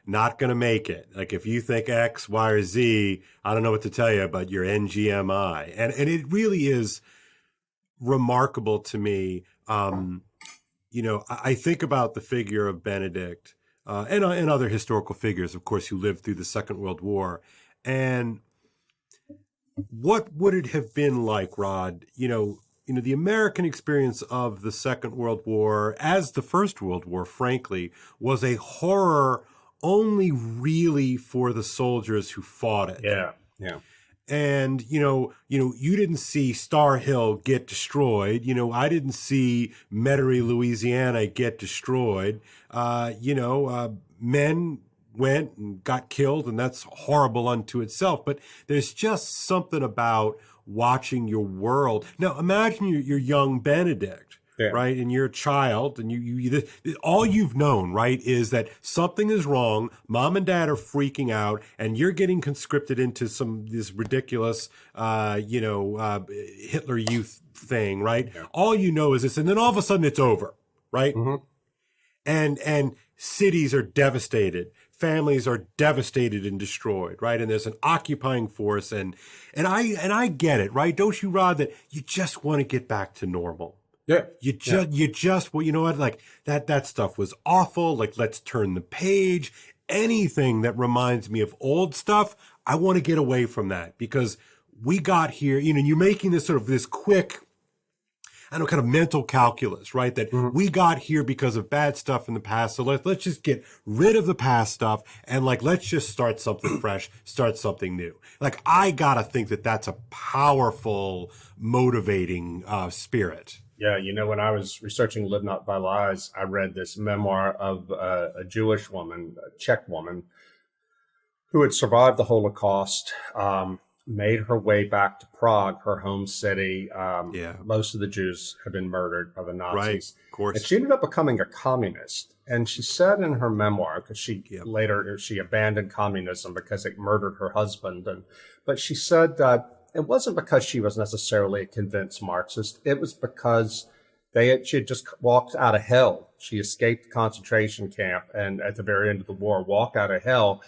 [SPEAKER 1] not going to make it. Like if you think X, Y, or Z, I don't know what to tell you, but you're NGMI. And it really is remarkable to me. I think about the figure of Benedict and other historical figures, of course, who lived through the Second World War. And what would it have been like, Rod, the American experience of the Second World War, as the First World War, frankly, was a horror only really for the soldiers who fought it.
[SPEAKER 2] Yeah.
[SPEAKER 1] And, you didn't see Star Hill get destroyed. I didn't see Metairie, Louisiana get destroyed. Men went and got killed, and that's horrible unto itself. But there's just something about watching your world. Now, imagine you're young Benedict, right? And you're a child, and all you've known, right, is that something is wrong. Mom and dad are freaking out, and you're getting conscripted into this ridiculous, Hitler Youth thing, right? Yeah. All you know is this, and then all of a sudden it's over, right? Mm-hmm. And cities are devastated. Families are devastated and destroyed, right? And there's an occupying force, and I get it, right? Don't you, Rod, that you just want to get back to normal?
[SPEAKER 2] Yeah.
[SPEAKER 1] Well, you know what? Like that stuff was awful. Like, let's turn the page. Anything that reminds me of old stuff, I want to get away from that, because we got here, you're making this quick, kind of mental calculus, right? That we got here because of bad stuff in the past. So let's just get rid of the past stuff and let's just start something fresh, start something new. I gotta think that that's a powerful, motivating spirit.
[SPEAKER 2] Yeah, when I was researching Live Not by Lies, I read this memoir of a Jewish woman, a Czech woman, who had survived the Holocaust, made her way back to Prague, her home city. Most of the Jews had been murdered by the Nazis.
[SPEAKER 1] Right, of course.
[SPEAKER 2] And she ended up becoming a communist. And she said in her memoir, because she abandoned communism because it murdered her husband. But she said that it wasn't because she was necessarily a convinced Marxist. It was because she had just walked out of hell. She escaped the concentration camp, and at the very end of the war, walked out of hell.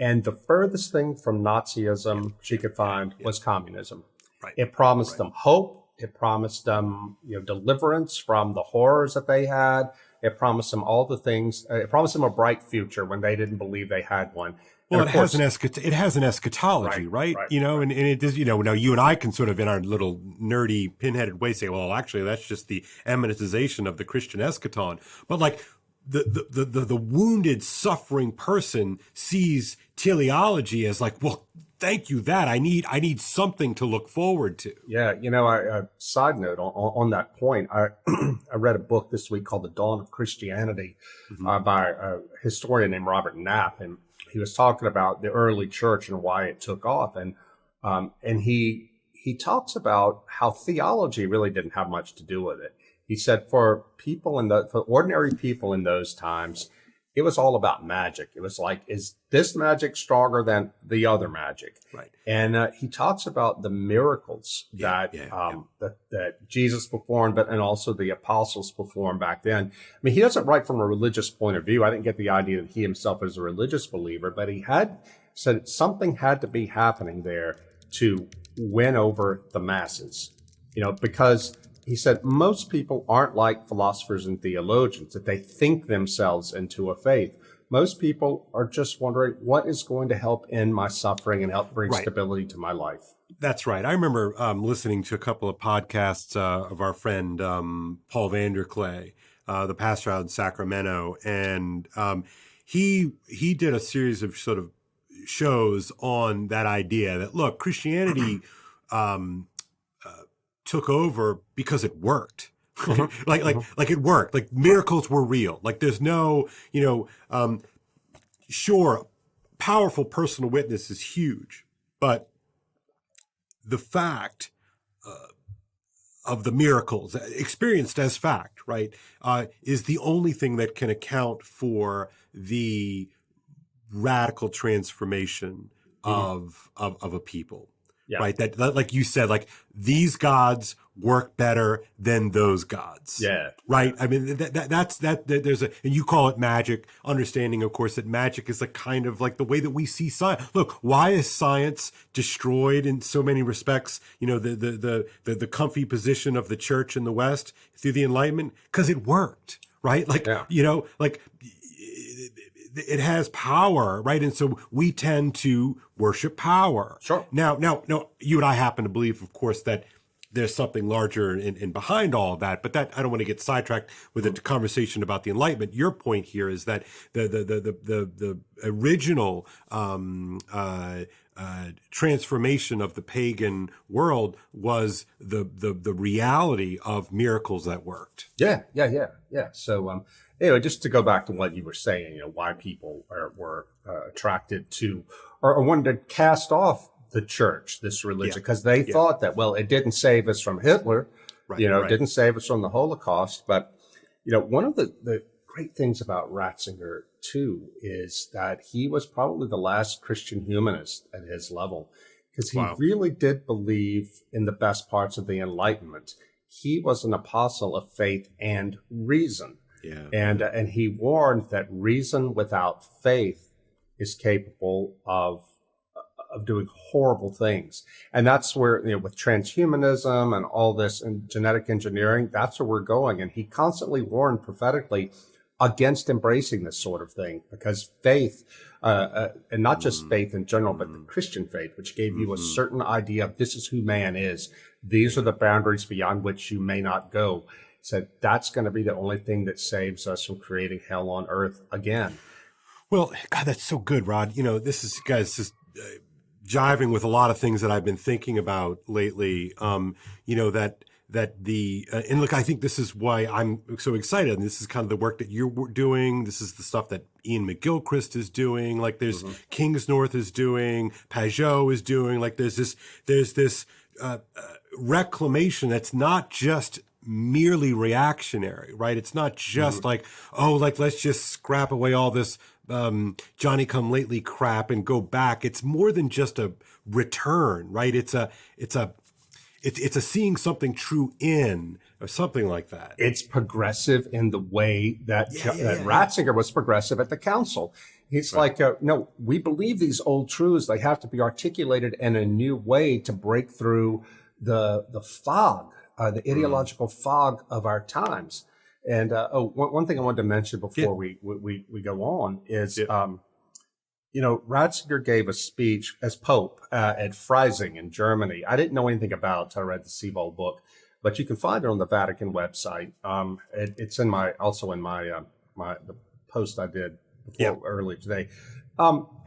[SPEAKER 2] And the furthest thing from Nazism she could find was communism. Right. It promised them hope. It promised them, deliverance from the horrors that they had. It promised them all the things. It promised them a bright future when they didn't believe they had one.
[SPEAKER 1] Well, it has an eschatology, right? And it does, now you and I can sort of, in our little nerdy pinheaded way, say, well, actually, that's just the eminentization of the Christian eschaton. But the wounded, suffering person sees teleology as well, thank you, that I need something to look forward to.
[SPEAKER 2] Yeah, side note on that point, I read a book this week called The Dawn of Christianity by a historian named Robert Knapp, and he was talking about the early church and why it took off, and he talks about how theology really didn't have much to do with it. He said for ordinary people in those times, it was all about magic. It was is this magic stronger than the other magic?
[SPEAKER 1] Right.
[SPEAKER 2] And he talks about the miracles that Jesus performed, and also the apostles performed back then. I mean, he doesn't write from a religious point of view. I didn't get the idea that he himself was a religious believer, but he had said something had to be happening there to win over the masses, because he said most people aren't like philosophers and theologians, that they think themselves into a faith. Most people are just wondering what is going to help end my suffering and help bring stability to my life.
[SPEAKER 1] That's right. I remember listening to a couple of podcasts of our friend Paul Vanderklay, the pastor out in Sacramento, and he did a series of sort of shows on that idea that, look, Christianity took over because it worked. like it worked. Like miracles were real. There's no, sure, powerful personal witness is huge, but the fact of the miracles experienced as fact, right, is the only thing that can account for the radical transformation of a people. Yeah. Right. That, like you said, these gods work better than those gods.
[SPEAKER 2] Yeah.
[SPEAKER 1] Right. I mean, that's there's and you call it magic, understanding, of course, that magic is a kind of the way that we see science. Look, why is science destroyed in so many respects? The comfy position of the church in the West through the Enlightenment, because it worked. Right. It has power, right? And so we tend to worship power.
[SPEAKER 2] Sure.
[SPEAKER 1] Now, you and I happen to believe, of course, that there's something larger in behind all of that, but that I don't want to get sidetracked with a conversation about the Enlightenment. Your point here is that the original transformation of the pagan world was the reality of miracles that worked.
[SPEAKER 2] Yeah. So anyway, just to go back to what you were saying, why people were attracted to or wanted to cast off the church, this religion, because they thought that, well, it didn't save us from Hitler, it didn't save us from the Holocaust. But, one of the great things about Ratzinger, too, is that he was probably the last Christian humanist at his level, because he really did believe in the best parts of the Enlightenment. He was an apostle of faith and reason. Yeah. And he warned that reason without faith is capable of doing horrible things. And that's where, with transhumanism and all this and genetic engineering, that's where we're going. And he constantly warned prophetically against embracing this sort of thing, because faith, and not just faith in general, but the Christian faith, which gave you a certain idea of this is who man is. These are the boundaries beyond which you may not go. Said that's going to be the only thing that saves us from creating hell on earth again.
[SPEAKER 1] Well, God, that's so good, Rod. This is, guys, just jiving with a lot of things that I've been thinking about lately. And look, I think this is why I'm so excited. And this is kind of the work that you're doing. This is the stuff that Ian McGilchrist is doing. Like there's Kingsnorth is doing, Pajot is doing. Like there's this reclamation that's not just merely reactionary, right? It's not just let's just scrap away all this Johnny come lately crap and go back. It's more than just a return, right? It's a seeing something true in, or something like that.
[SPEAKER 2] It's progressive in the way that Ratzinger was progressive at the council. He's like, no, we believe these old truths. They have to be articulated in a new way to break through the fog, the ideological fog of our times. And one thing I wanted to mention before we go on is, Ratzinger gave a speech as Pope at Freising in Germany. I didn't know anything about it until I read the Seewald book, but you can find it on the Vatican website. It's in the post I did earlier today,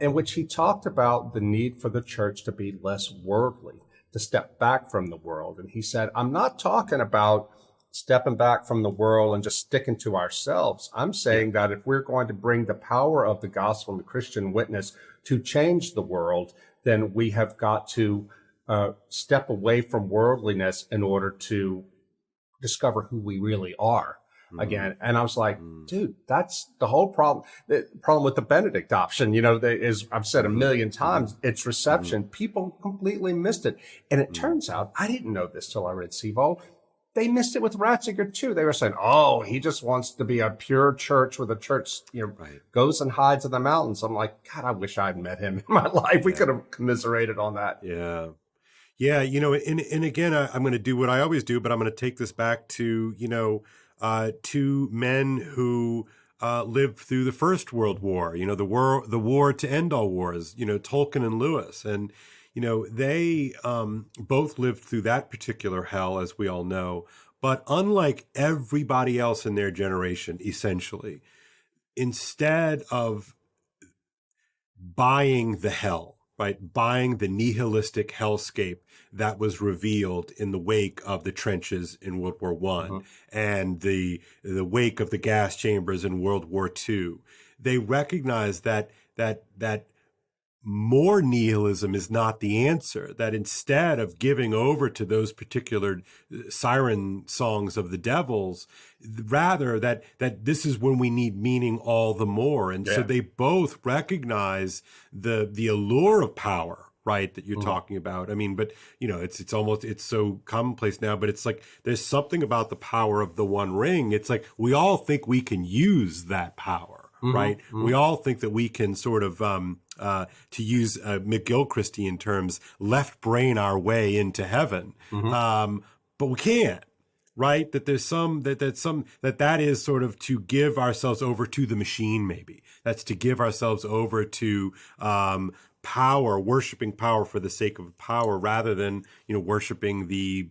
[SPEAKER 2] in which he talked about the need for the church to be less worldly, to step back from the world. And he said, I'm not talking about stepping back from the world and just sticking to ourselves. I'm saying that if we're going to bring the power of the gospel and the Christian witness to change the world, then we have got to step away from worldliness in order to discover who we really are again. And I was like, dude, that's the whole problem. The problem with the Benedict option, is, I've said a million times, its reception. People completely missed it. And it turns out, I didn't know this till I read Seewald, they missed it with Ratzinger too. They were saying, "Oh, he just wants to be a pure church where the church, goes and hides in the mountains." I'm like, God, I wish I'd met him in my life. We could have commiserated on that.
[SPEAKER 1] Yeah. And again, I'm going to do what I always do, but I'm going to take this back to two men who lived through the First World War. The war to end all wars. Tolkien and Lewis, and they both lived through that particular hell, as we all know. But unlike everybody else in their generation, essentially, instead of buying the hell, right, buying the nihilistic hellscape that was revealed in the wake of the trenches in World War I and the wake of the gas chambers in World War II, they recognized that more nihilism is not the answer, that instead of giving over to those particular siren songs of the devils, rather that this is when we need meaning all the more. And so they both recognize the allure of power, right, that you're talking about. I mean, but it's so commonplace now, but it's like there's something about the power of the One Ring. It's like we all think we can use that power. Right. We all think that we can sort of, to use McGilchristian terms, left brain our way into heaven. But we can't. Right. That there's that is sort of to give ourselves over to the machine. Maybe that's to give ourselves over to power, worshiping power for the sake of power, rather than worshiping the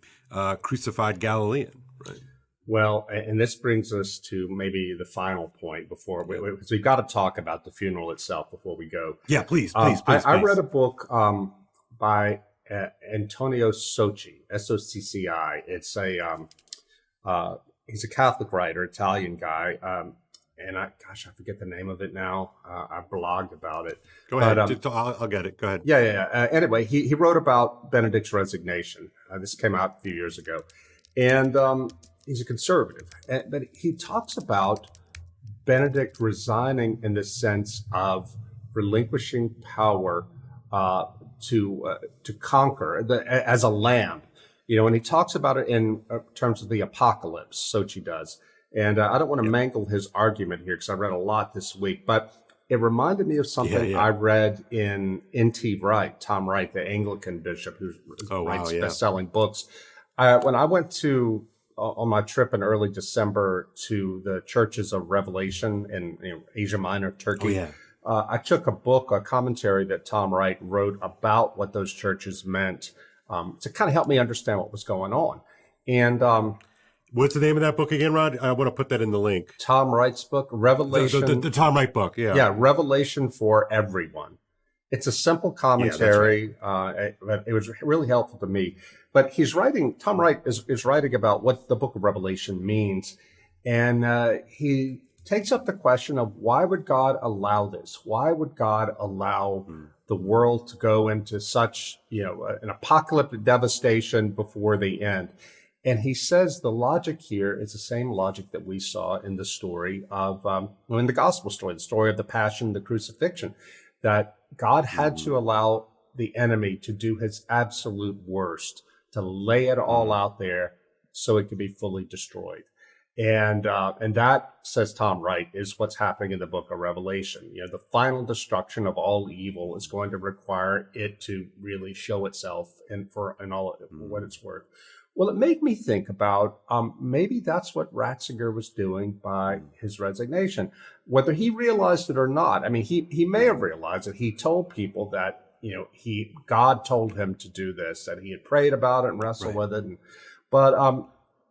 [SPEAKER 1] crucified Galilean. Right.
[SPEAKER 2] Well, and this brings us to maybe the final point before because we've got to talk about the funeral itself before we go.
[SPEAKER 1] Yeah, please.
[SPEAKER 2] I read a book by Antonio Socci, Socci. It's he's a Catholic writer, Italian guy, and I forget the name of it now. I blogged about it.
[SPEAKER 1] Go ahead. I'll get it. Go ahead.
[SPEAKER 2] Yeah. Anyway, he wrote about Benedict's resignation. This came out a few years ago. And he's a conservative. But he talks about Benedict resigning in the sense of relinquishing power to conquer as a lamb. And he talks about it in terms of the apocalypse, Sochi does. And I don't want to mangle his argument here because I read a lot this week, but it reminded me of something I read in N.T. Wright, Tom Wright, the Anglican bishop who writes best-selling books. When I went on my trip in early December to the churches of Revelation in Asia Minor, Turkey, I took a commentary that Tom Wright wrote about what those churches meant to kind of help me understand what was going on. And
[SPEAKER 1] what's the name of that book again, Rod? I want to put that in the link.
[SPEAKER 2] Tom Wright's book, Revelation.
[SPEAKER 1] The Tom Wright book, yeah.
[SPEAKER 2] Yeah, Revelation for Everyone. It's a simple commentary. But it was really helpful to me. But Tom Wright is writing about what the book of Revelation means. And he takes up the question of why would God allow this? Why would God allow the world to go into such, an apocalyptic devastation before the end? And he says the logic here is the same logic that we saw in the story of, in the gospel story, the story of the passion, the crucifixion, that God had to allow the enemy to do his absolute worst, to lay it all out there so it could be fully destroyed. And that, says Tom Wright, is what's happening in the book of Revelation. The final destruction of all evil is going to require it to really show itself for what it's worth. Well, it made me think about maybe that's what Ratzinger was doing by his resignation, whether he realized it or not. I mean, he may have realized it. He told people that, God told him to do this, that he had prayed about it and wrestled with it. But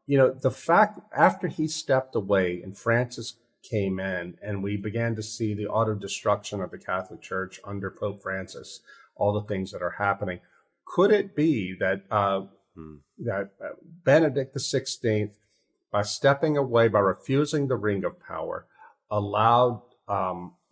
[SPEAKER 2] the fact after he stepped away and Francis came in and we began to see the auto destruction of the Catholic Church under Pope Francis, all the things that are happening, could it be that Benedict XVI, by stepping away, by refusing the ring of power, allowed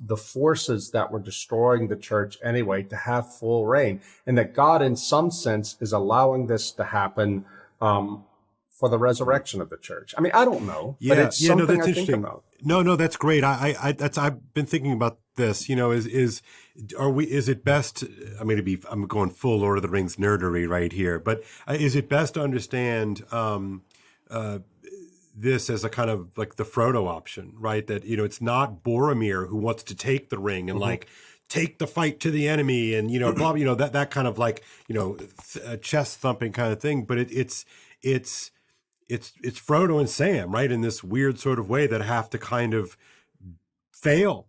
[SPEAKER 2] the forces that were destroying the church anyway to have full reign, and that God, in some sense, is allowing this to happen for the resurrection of the church? I mean, I don't know, but it's something
[SPEAKER 1] that's
[SPEAKER 2] I
[SPEAKER 1] interesting.
[SPEAKER 2] think about.
[SPEAKER 1] No, that's great. I've been thinking about this. Is it best? I'm going full Lord of the Rings nerdery right here, but is it best to understand this as a kind of like the Frodo option, right? That it's not Boromir who wants to take the ring and take the fight to the enemy and blah, that kind of chest thumping kind of thing, but it's Frodo and Sam, right, in this weird sort of way that have to kind of fail,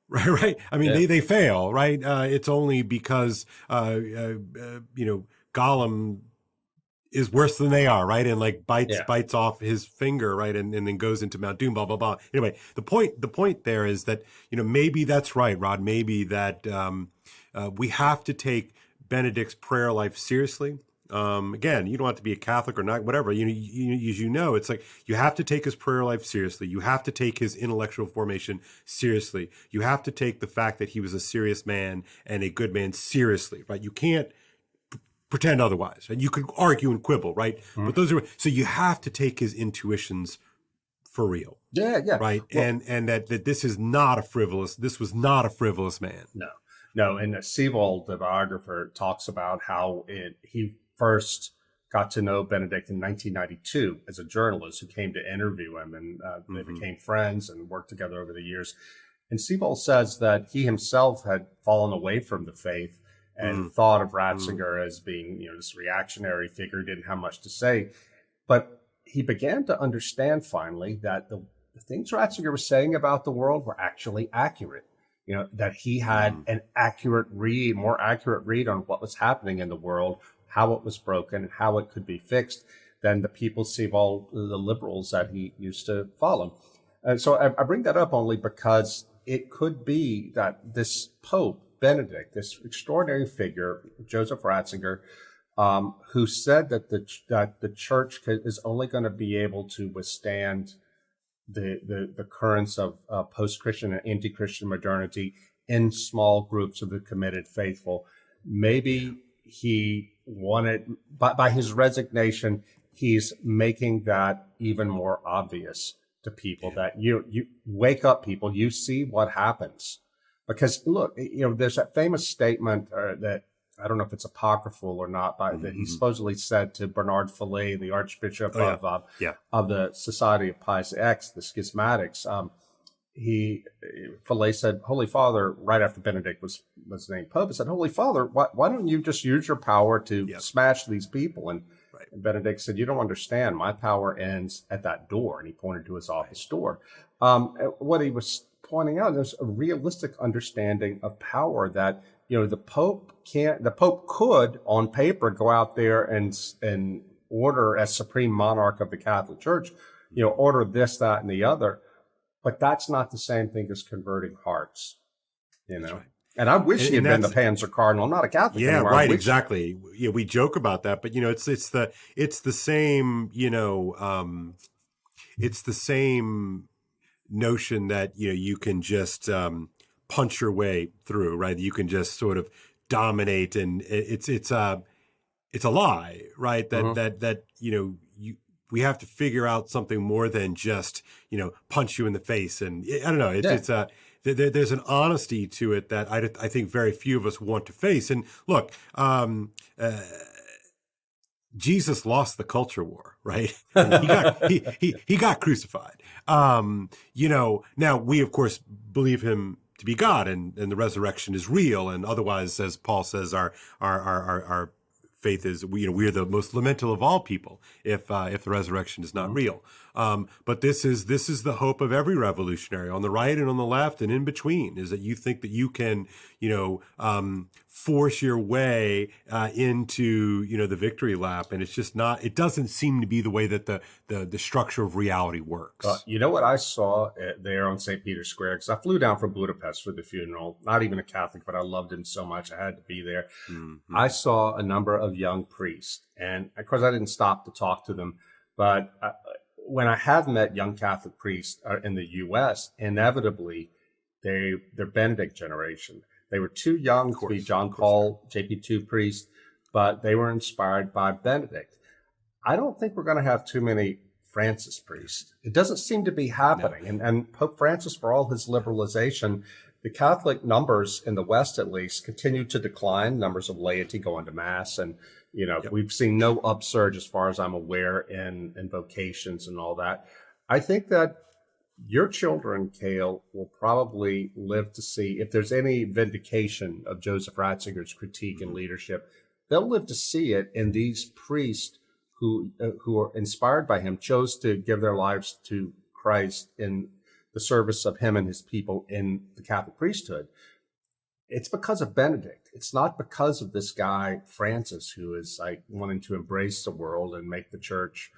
[SPEAKER 1] right? I mean, they fail, right? It's only because Gollum is worse than they are, right? And bites off his finger, right, and then goes into Mount Doom, blah blah blah. Anyway, the point there is that maybe that's right, Rod. Maybe that we have to take Benedict's prayer life seriously. Again, you don't have to be a Catholic or not, whatever. It's like you have to take his prayer life seriously. You have to take his intellectual formation seriously. You have to take the fact that he was a serious man and a good man seriously, right? You can't pretend otherwise. And you could argue and quibble, right? Mm-hmm. But so you have to take his intuitions for real.
[SPEAKER 2] Yeah.
[SPEAKER 1] Right. Well, and that this was not a frivolous man.
[SPEAKER 2] No. And Seewald, the biographer, talks about how he first got to know Benedict in 1992 as a journalist who came to interview him, and they became friends and worked together over the years. And Seewald says that he himself had fallen away from the faith and thought of Ratzinger as being, this reactionary figure, didn't have much to say. But he began to understand finally that the things Ratzinger was saying about the world were actually accurate. That he had an more accurate read on what was happening in the world, how it was broken, and how it could be fixed than the people, Seewald, the liberals that he used to follow. And so I bring that up only because it could be that this Pope Benedict, this extraordinary figure, Joseph Ratzinger, who said that the church is only going to be able to withstand the currents of post-Christian and anti-Christian modernity in small groups of the committed faithful. Maybe he wanted, by his resignation, he's making that even more obvious to people, that you wake up, people, you see what happens. Because look, there's that famous statement that, I don't know if it's apocryphal or not, that he supposedly said to Bernard Fillet, the Archbishop of the Society of Pius X, the Schismatics. Fillet said, Holy Father, right after Benedict was named Pope, he said, Holy Father, why don't you just use your power to smash these people? And Benedict said, you don't understand. My power ends at that door. And he pointed to his office door. What he was pointing out is a realistic understanding of power, that the Pope could, on paper, go out there and order, as supreme monarch of the Catholic Church, order this, that, and the other. But that's not the same thing as converting hearts, Right. And I wish he had been the Panzer Cardinal, not a Catholic.
[SPEAKER 1] Yeah, right, exactly. Yeah, we joke about that, but it's the same, it's the same notion that you can just punch your way through, right? You can just sort of dominate, and it's a lie, right? That we have to figure out something more than just punch you in the face, and I don't know. There's an honesty to it that I think very few of us want to face. And look, Jesus lost the culture war, right? He got crucified. Now we of course believe him to be God, and the resurrection is real. And otherwise, as Paul says, our faith is, we are the most lamentable of all people if the resurrection is not real. But this is the hope of every revolutionary, on the right and on the left and in between, is that you think that you can, force your way into, the victory lap. And it's just not, it doesn't seem to be the way that the structure of reality works.
[SPEAKER 2] You know what I saw there on St. Peter's Square? Because I flew down from Budapest for the funeral, not even a Catholic, but I loved him so much I had to be there. Mm-hmm. I saw a number of young priests, and of course I didn't stop to talk to them, but when I have met young Catholic priests in the U.S., inevitably they're Benedict generation. They were too young to be John Paul JP2 priests, but they were inspired by Benedict. I don't think we're going to have too many Francis priests. It doesn't seem to be happening. No. And Pope Francis, for all his liberalization, the Catholic numbers in the West, at least, continue to decline. Numbers of laity going to Mass. And, we've seen no upsurge, as far as I'm aware, in vocations and all that. I think that your children, Kale, will probably live to see, if there's any vindication of Joseph Ratzinger's critique and leadership, they'll live to see it in these priests who are inspired by him, chose to give their lives to Christ in the service of him and his people in the Catholic priesthood. It's because of Benedict. It's not because of this guy, Francis, who is like wanting to embrace the world and make the church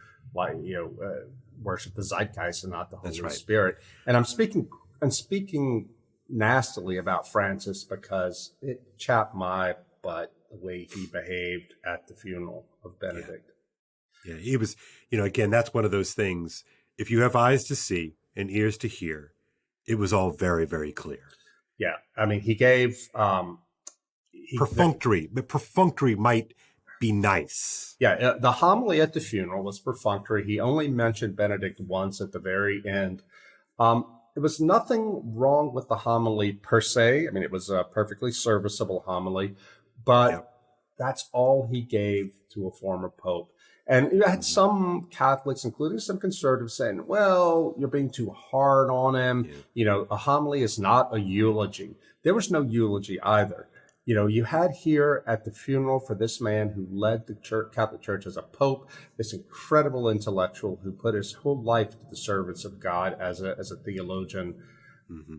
[SPEAKER 2] worship the zeitgeist and not the Holy Spirit. And I'm speaking nastily about Francis because it chapped my butt the way he behaved at the funeral of Benedict.
[SPEAKER 1] Yeah, he was, again, that's one of those things. If you have eyes to see and ears to hear, it was all very, very clear.
[SPEAKER 2] Yeah. I mean, he gave
[SPEAKER 1] perfunctory. The perfunctory might be nice.
[SPEAKER 2] Yeah. The homily at the funeral was perfunctory. He only mentioned Benedict once at the very end. There was nothing wrong with the homily per se. I mean, it was a perfectly serviceable homily, but that's all he gave to a former pope. And you had some Catholics, including some conservatives, saying, well, you're being too hard on him. Yeah. A homily is not a eulogy. There was no eulogy either. You had here at the funeral for this man who led the Catholic Church as a pope, this incredible intellectual who put his whole life to the service of God as a theologian. Mm-hmm.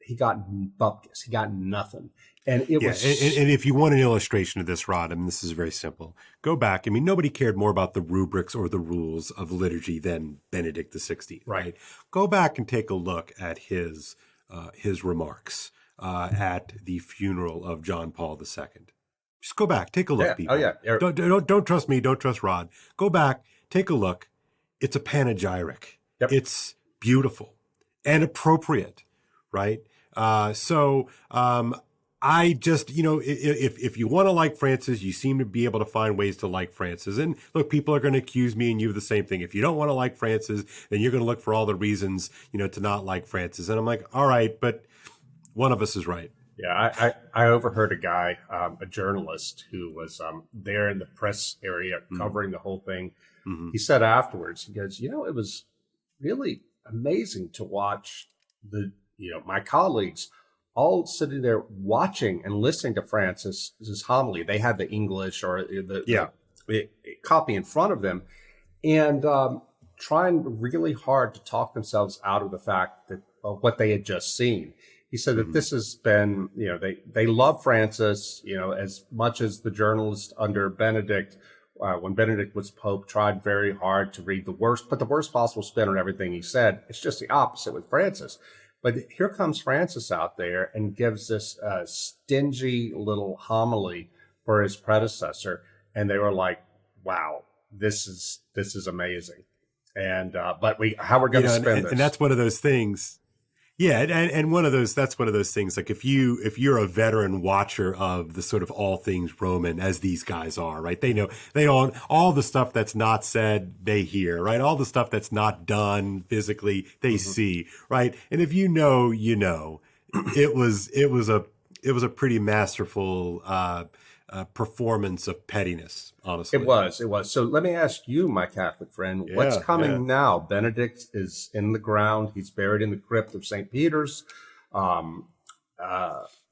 [SPEAKER 2] He got bupkis. He got nothing. And it was.
[SPEAKER 1] And if you want an illustration of this, Rod, this is very simple. Go back. Nobody cared more about the rubrics or the rules of liturgy than Benedict XVI. Right. Go back and take a look at his remarks at the funeral of John Paul II. Just go back, take a look, people.
[SPEAKER 2] Oh yeah.
[SPEAKER 1] Don't trust me. Don't trust Rod. Go back, take a look. It's a panegyric. Yep. It's beautiful and appropriate, right? I just, if you want to like Francis, you seem to be able to find ways to like Francis. And look, people are going to accuse me and you of the same thing. If you don't want to like Francis, then you're going to look for all the reasons, to not like Francis. And I'm like, all right, but one of us is right.
[SPEAKER 2] Yeah, I overheard a guy, a journalist who was there in the press area covering the whole thing. Mm-hmm. He said afterwards, he goes, it was really amazing to watch my colleagues all sitting there watching and listening to Francis's homily. They had the English or the copy in front of them, and trying really hard to talk themselves out of the fact of what they had just seen. He said that this has been, they love Francis, as much as the journalists under Benedict, when Benedict was Pope, tried very hard to put the worst possible spin on everything he said. It's just the opposite with Francis. But here comes Francis out there and gives this stingy little homily for his predecessor, and they were like, "Wow, this is amazing." And but how we're going to spend this?
[SPEAKER 1] And that's one of those things. Yeah, and that's one of those things. Like if you're a veteran watcher of the sort of all things Roman, as these guys are, right? They know all the stuff that's not said, they hear, right? All the stuff that's not done physically, they see, right? And if you know, it was a pretty masterful performance of pettiness, honestly.
[SPEAKER 2] It was. So let me ask you, my Catholic friend, what's coming now? Benedict is in the ground. He's buried in the crypt of St. Peter's.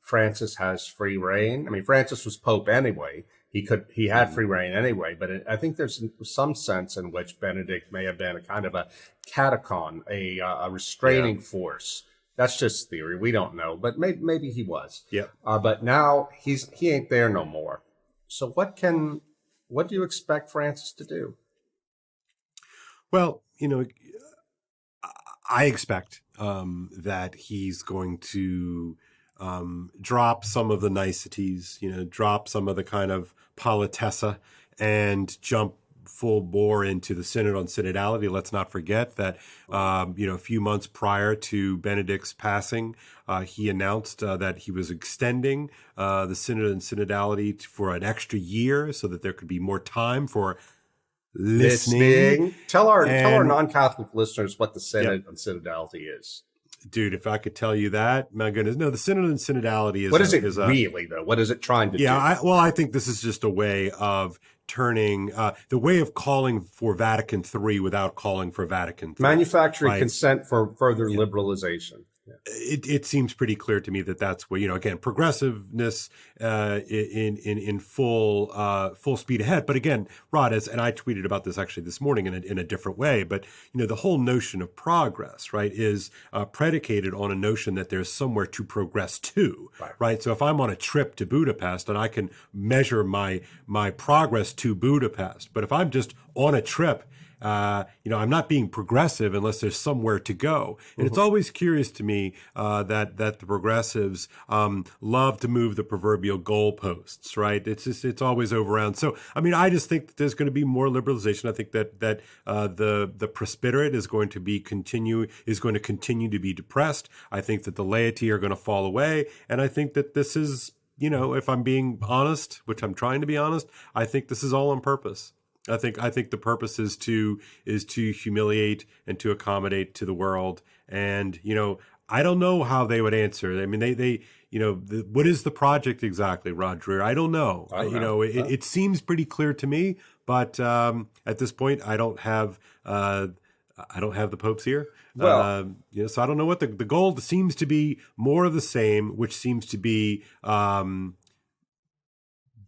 [SPEAKER 2] Francis has free reign. I mean, Francis was Pope anyway. He had free reign anyway, but I think there's some sense in which Benedict may have been a kind of a catechon, a restraining force. That's just theory. We don't know, but maybe he was.
[SPEAKER 1] Yeah.
[SPEAKER 2] But now he ain't there no more. So what do you expect Francis to do?
[SPEAKER 1] Well, I expect that he's going to drop some of the niceties, drop some of the kind of politessa and jump full bore into the Synod on Synodality. Let's not forget that, a few months prior to Benedict's passing, he announced that he was extending the Synod on Synodality for an extra year so that there could be more time for listening.
[SPEAKER 2] Tell our non-Catholic listeners what the Synod on Synodality is.
[SPEAKER 1] Dude, if I could tell you that, my goodness. No, the Synod and Synodality is...
[SPEAKER 2] What is it really, though? What is it trying to do?
[SPEAKER 1] I think this is just a way of turning... the way of calling for Vatican III without calling for Vatican III.
[SPEAKER 2] Manufacturing consent for further liberalization. Yeah.
[SPEAKER 1] It seems pretty clear to me that that's where, again, progressiveness in full speed ahead. But again, Rod, and I tweeted about this actually this morning in a different way, but the whole notion of progress, right, is predicated on a notion that there's somewhere to progress to, right? So if I'm on a trip to Budapest and I can measure my progress to Budapest, but if I'm just on a trip, I'm not being progressive unless there's somewhere to go. And it's always curious to me that the progressives love to move the proverbial goalposts, right? It's always over around. So, I just think that there's going to be more liberalization. I think that the presbyterate is going to continue to be depressed. I think that the laity are going to fall away. And I think that this is, if I'm being honest, which I'm trying to be honest, I think this is all on purpose. I think the purpose is to humiliate and to accommodate to the world. And, I don't know how they would answer. What is the project exactly, Rod Dreher? I don't know. It seems pretty clear to me, but at this point, I don't have the Pope's ear.
[SPEAKER 2] Well,
[SPEAKER 1] so I don't know what the goal seems to be. More of the same, which seems to be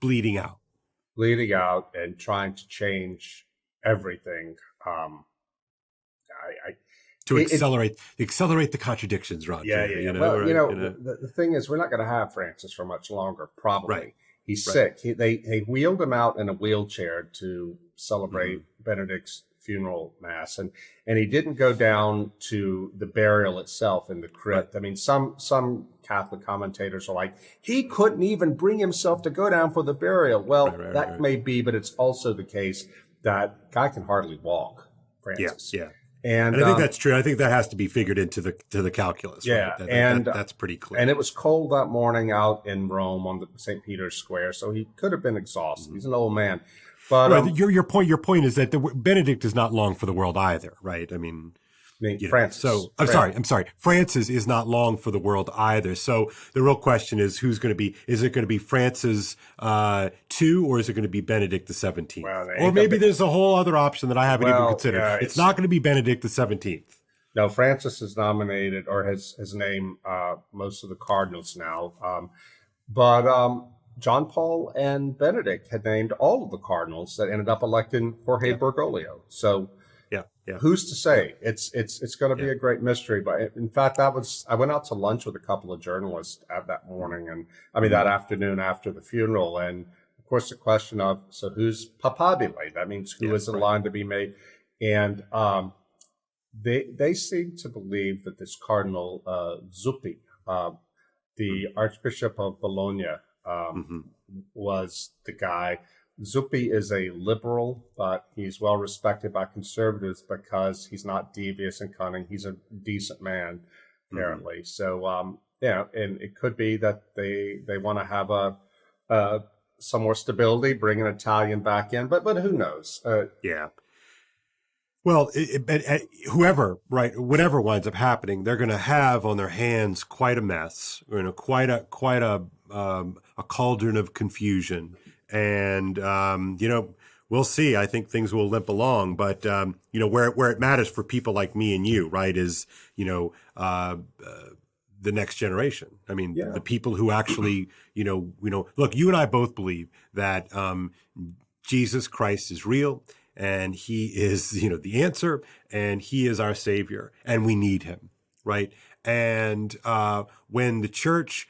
[SPEAKER 1] bleeding out and trying to change everything. Accelerate the contradictions, Ron.
[SPEAKER 2] Yeah. The thing is, we're not going to have Francis for much longer, probably.
[SPEAKER 1] Right.
[SPEAKER 2] He's sick. They wheeled him out in a wheelchair to celebrate Benedict's funeral mass, and he didn't go down to the burial itself in the crypt.
[SPEAKER 1] Right.
[SPEAKER 2] Some Catholic commentators are like, he couldn't even bring himself to go down for the burial. Well, that may be, but it's also the case that guy can hardly walk, Francis.
[SPEAKER 1] Yeah.
[SPEAKER 2] And
[SPEAKER 1] I think that's true. I think that has to be figured into the calculus.
[SPEAKER 2] Yeah,
[SPEAKER 1] right? That's pretty clear.
[SPEAKER 2] And it was cold that morning out in Rome on the St. Peter's Square, so he could have been exhausted. He's an old man. But
[SPEAKER 1] right, your point is that Benedict is not long for the world either, right? I mean,
[SPEAKER 2] Francis.
[SPEAKER 1] So I'm sorry. Francis is not long for the world either. So the real question is, who's going to be? Is it going to be Francis II, or is it going to be Benedict XVII?
[SPEAKER 2] Well,
[SPEAKER 1] or maybe there's a whole other option that I haven't even considered.
[SPEAKER 2] Yeah,
[SPEAKER 1] it's not going to be Benedict XVII.
[SPEAKER 2] No, Francis is nominated or has named most of the cardinals now, but John Paul and Benedict had named all of the cardinals that ended up electing Jorge Bergoglio. So.
[SPEAKER 1] Yeah.
[SPEAKER 2] Who's to say? It's going to be a great mystery. But in fact, I went out to lunch with a couple of journalists that morning, and that afternoon after the funeral, and of course the question of who's papabile? That means who is in line to be made, and they seem to believe that this Cardinal Zuppi, the Archbishop of Bologna, was the guy. Zuppi is a liberal, but he's well respected by conservatives because he's not devious and cunning. He's a decent man, apparently. So, and it could be that they want to have some more stability, bring an Italian back in, but who knows?
[SPEAKER 1] Well, whatever winds up happening, they're going to have on their hands quite a mess, quite a cauldron of confusion. And, we'll see. I think things will limp along, but, where it matters for people like me and you, right, is, the next generation. I mean, the people who actually, look, you and I both believe that, Jesus Christ is real, and he is, the answer, and he is our savior, and we need him, right? And when the church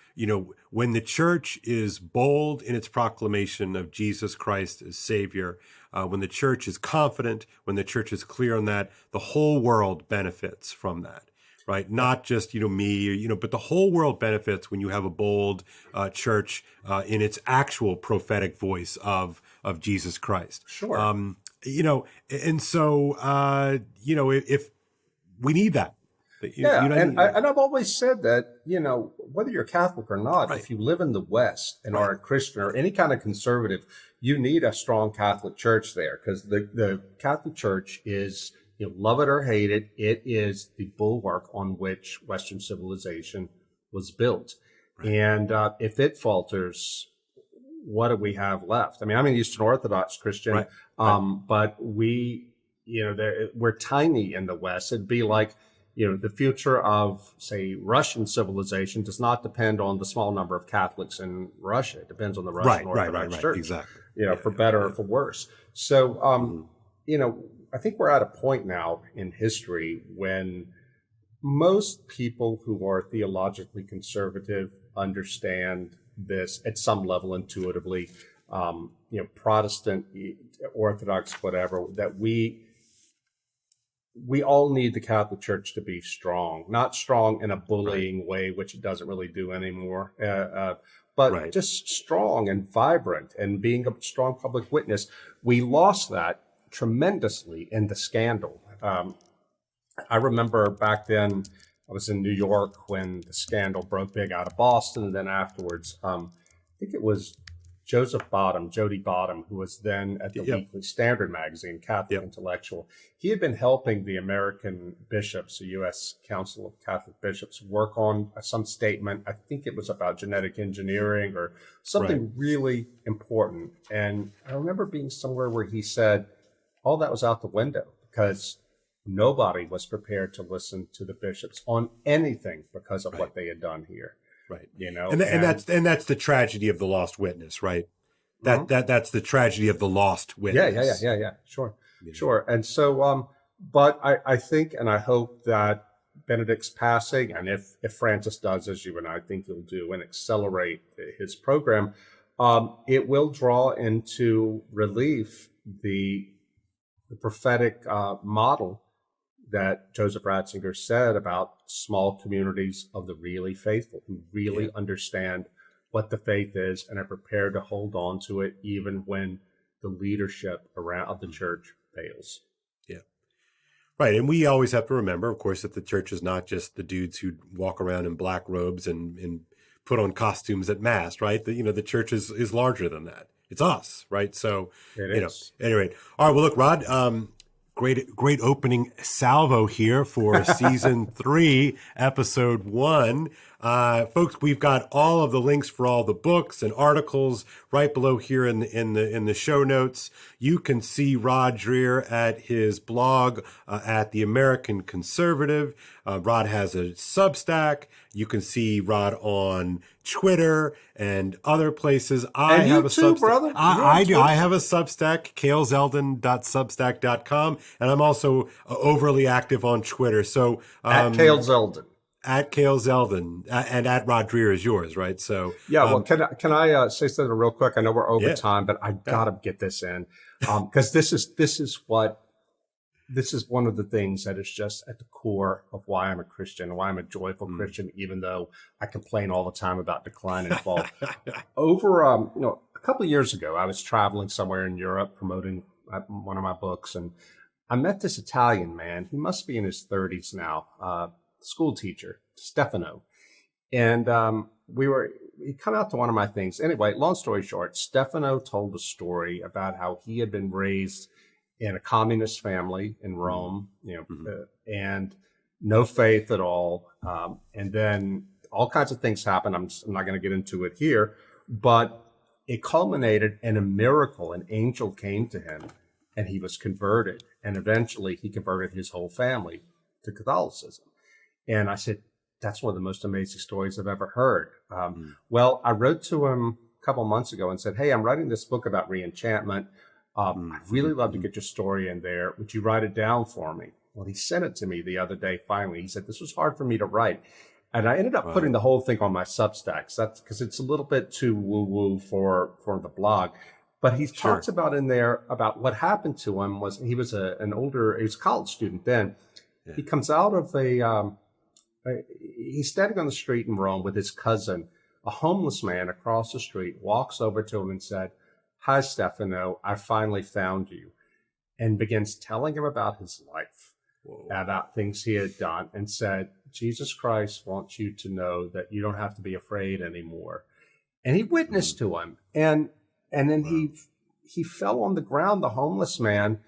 [SPEAKER 1] is bold in its proclamation of Jesus Christ as Savior, when the church is confident, when the church is clear on that, the whole world benefits from that, right? Not just, me, but the whole world benefits when you have a bold church in its actual prophetic voice of Jesus Christ.
[SPEAKER 2] Sure.
[SPEAKER 1] And so, if we need that.
[SPEAKER 2] And I've always said that, whether you're Catholic or not, if you live in the West and are a Christian or any kind of conservative, you need a strong Catholic Church there, because the Catholic Church is, love it or hate it, it is the bulwark on which Western civilization was built. Right. And if it falters, what do we have left? I mean, I'm an Eastern Orthodox Christian, but we're tiny in the West. It'd be like, the future of, say, Russian civilization does not depend on the small number of Catholics in Russia. It depends on the Russian Orthodox Church,
[SPEAKER 1] exactly.
[SPEAKER 2] For better or for worse. So, I think we're at a point now in history when most people who are theologically conservative understand this at some level intuitively, Protestant, Orthodox, whatever, that we all need the Catholic Church to be strong, not strong in a bullying way, which it doesn't really do anymore, but just strong and vibrant and being a strong public witness. We lost that tremendously in the scandal. I remember back then I was in New York when the scandal broke big out of Boston, and then afterwards, I think it was Jody Bottom, who was then at the Weekly Standard magazine, Catholic intellectual. He had been helping the American bishops, the U.S. Council of Catholic Bishops, work on some statement. I think it was about genetic engineering or something really important. And I remember being somewhere where he said all that was out the window because nobody was prepared to listen to the bishops on anything because of what they had done here.
[SPEAKER 1] Right.
[SPEAKER 2] And
[SPEAKER 1] that's the tragedy of the lost witness, right? That's the tragedy of the lost witness.
[SPEAKER 2] Yeah. Sure. And so, but I think, and I hope that Benedict's passing, and if Francis does, as you and I think he'll do, and accelerate his program, it will draw into relief the prophetic model that Joseph Ratzinger said about small communities of the really faithful who really understand what the faith is and are prepared to hold on to it even when the leadership of the church fails.
[SPEAKER 1] Yeah. Right. And we always have to remember, of course, that the church is not just the dudes who walk around in black robes and put on costumes at mass, right? The church is larger than that. It's us, right? So,
[SPEAKER 2] It is.
[SPEAKER 1] anyway. All right. Well, look, Rod, great opening salvo here for season 3, episode 1. Folks, we've got all of the links for all the books and articles right below here in the show notes. You can see Rod Dreher at his blog at The American Conservative. Rod has a Substack. You can see Rod on Twitter and other places. I
[SPEAKER 2] And
[SPEAKER 1] have
[SPEAKER 2] you
[SPEAKER 1] a
[SPEAKER 2] too,
[SPEAKER 1] Substack.
[SPEAKER 2] brother.
[SPEAKER 1] I do. I have a Substack, kalezeldin.substack.com, and I'm also overly active on Twitter. So
[SPEAKER 2] At Kale Zeldin.
[SPEAKER 1] at Kale Zeldin and at Rod Dreher is yours, right? So
[SPEAKER 2] Yeah, well, can I say something real quick? I know we're over
[SPEAKER 1] Yeah.
[SPEAKER 2] time, but I gotta get this in because this is one of the things that is just at the core of why I'm a Christian, why I'm a joyful Christian, even though I complain all the time about decline and fall. Over a couple of years ago, I was traveling somewhere in Europe promoting one of my books, and I met this Italian man. He must be in his 30s now. School teacher, Stefano. And he'd come out to one of my things. Anyway, long story short, Stefano told a story about how he had been raised in a communist family in Rome, and no faith at all. And then all kinds of things happened. I'm not going to get into it here, but it culminated in a miracle. An angel came to him and he was converted. And eventually he converted his whole family to Catholicism. And I said, that's one of the most amazing stories I've ever heard. Well, I wrote to him a couple months ago and said, hey, I'm writing this book about reenchantment. I'd really love to get your story in there. Would you write it down for me? Well, he sent it to me the other day, finally. He said, this was hard for me to write. And I ended up putting the whole thing on my Substack. That's because it's a little bit too woo-woo for the blog. But he talks about in there about what happened to him was he was a college student then. Yeah. He comes out of he's standing on the street in Rome with his cousin. A homeless man across the street walks over to him and said, hi, Stefano, I finally found you. And begins telling him about his life, about things he had done, and said, Jesus Christ wants you to know that you don't have to be afraid anymore. And he witnessed to him. And then he fell on the ground, the homeless man.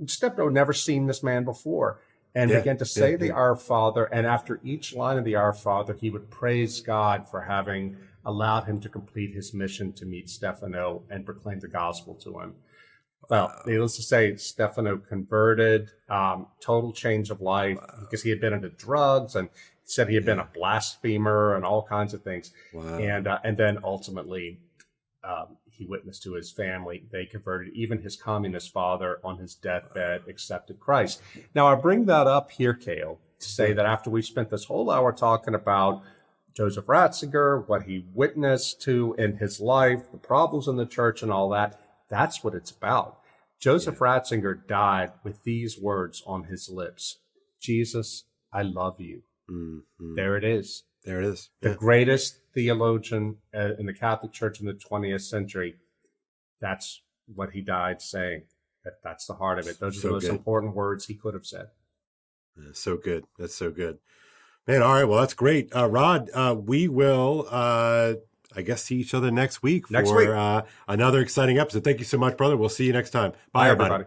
[SPEAKER 2] Stefano had never seen this man before. And began to say the Our Father. And after each line of the Our Father, he would praise God for having allowed him to complete his mission to meet Stefano and proclaim the gospel to him. Well, needless to say, Stefano converted, total change of life because he had been into drugs and said he had been a blasphemer and all kinds of things. Wow. And then ultimately, he witnessed to his family. They converted. Even his communist father on his deathbed accepted Christ. Now, I bring that up here, Kale, to say that after we spent this whole hour talking about Joseph Ratzinger, what he witnessed to in his life, the problems in the church and all that, that's what it's about. Joseph Ratzinger died with these words on his lips. Jesus, I love you. Mm-hmm. There it is.
[SPEAKER 1] There it is.
[SPEAKER 2] The greatest theologian in the Catholic Church in the 20th century. That's what he died saying. That's the heart of it. Those are the most important words he could have said.
[SPEAKER 1] So good. That's so good. Man, all right. Well, that's great. Rod, we will, I guess, see each other next week for another exciting episode. Thank you so much, brother. We'll see you next time. Bye, everybody.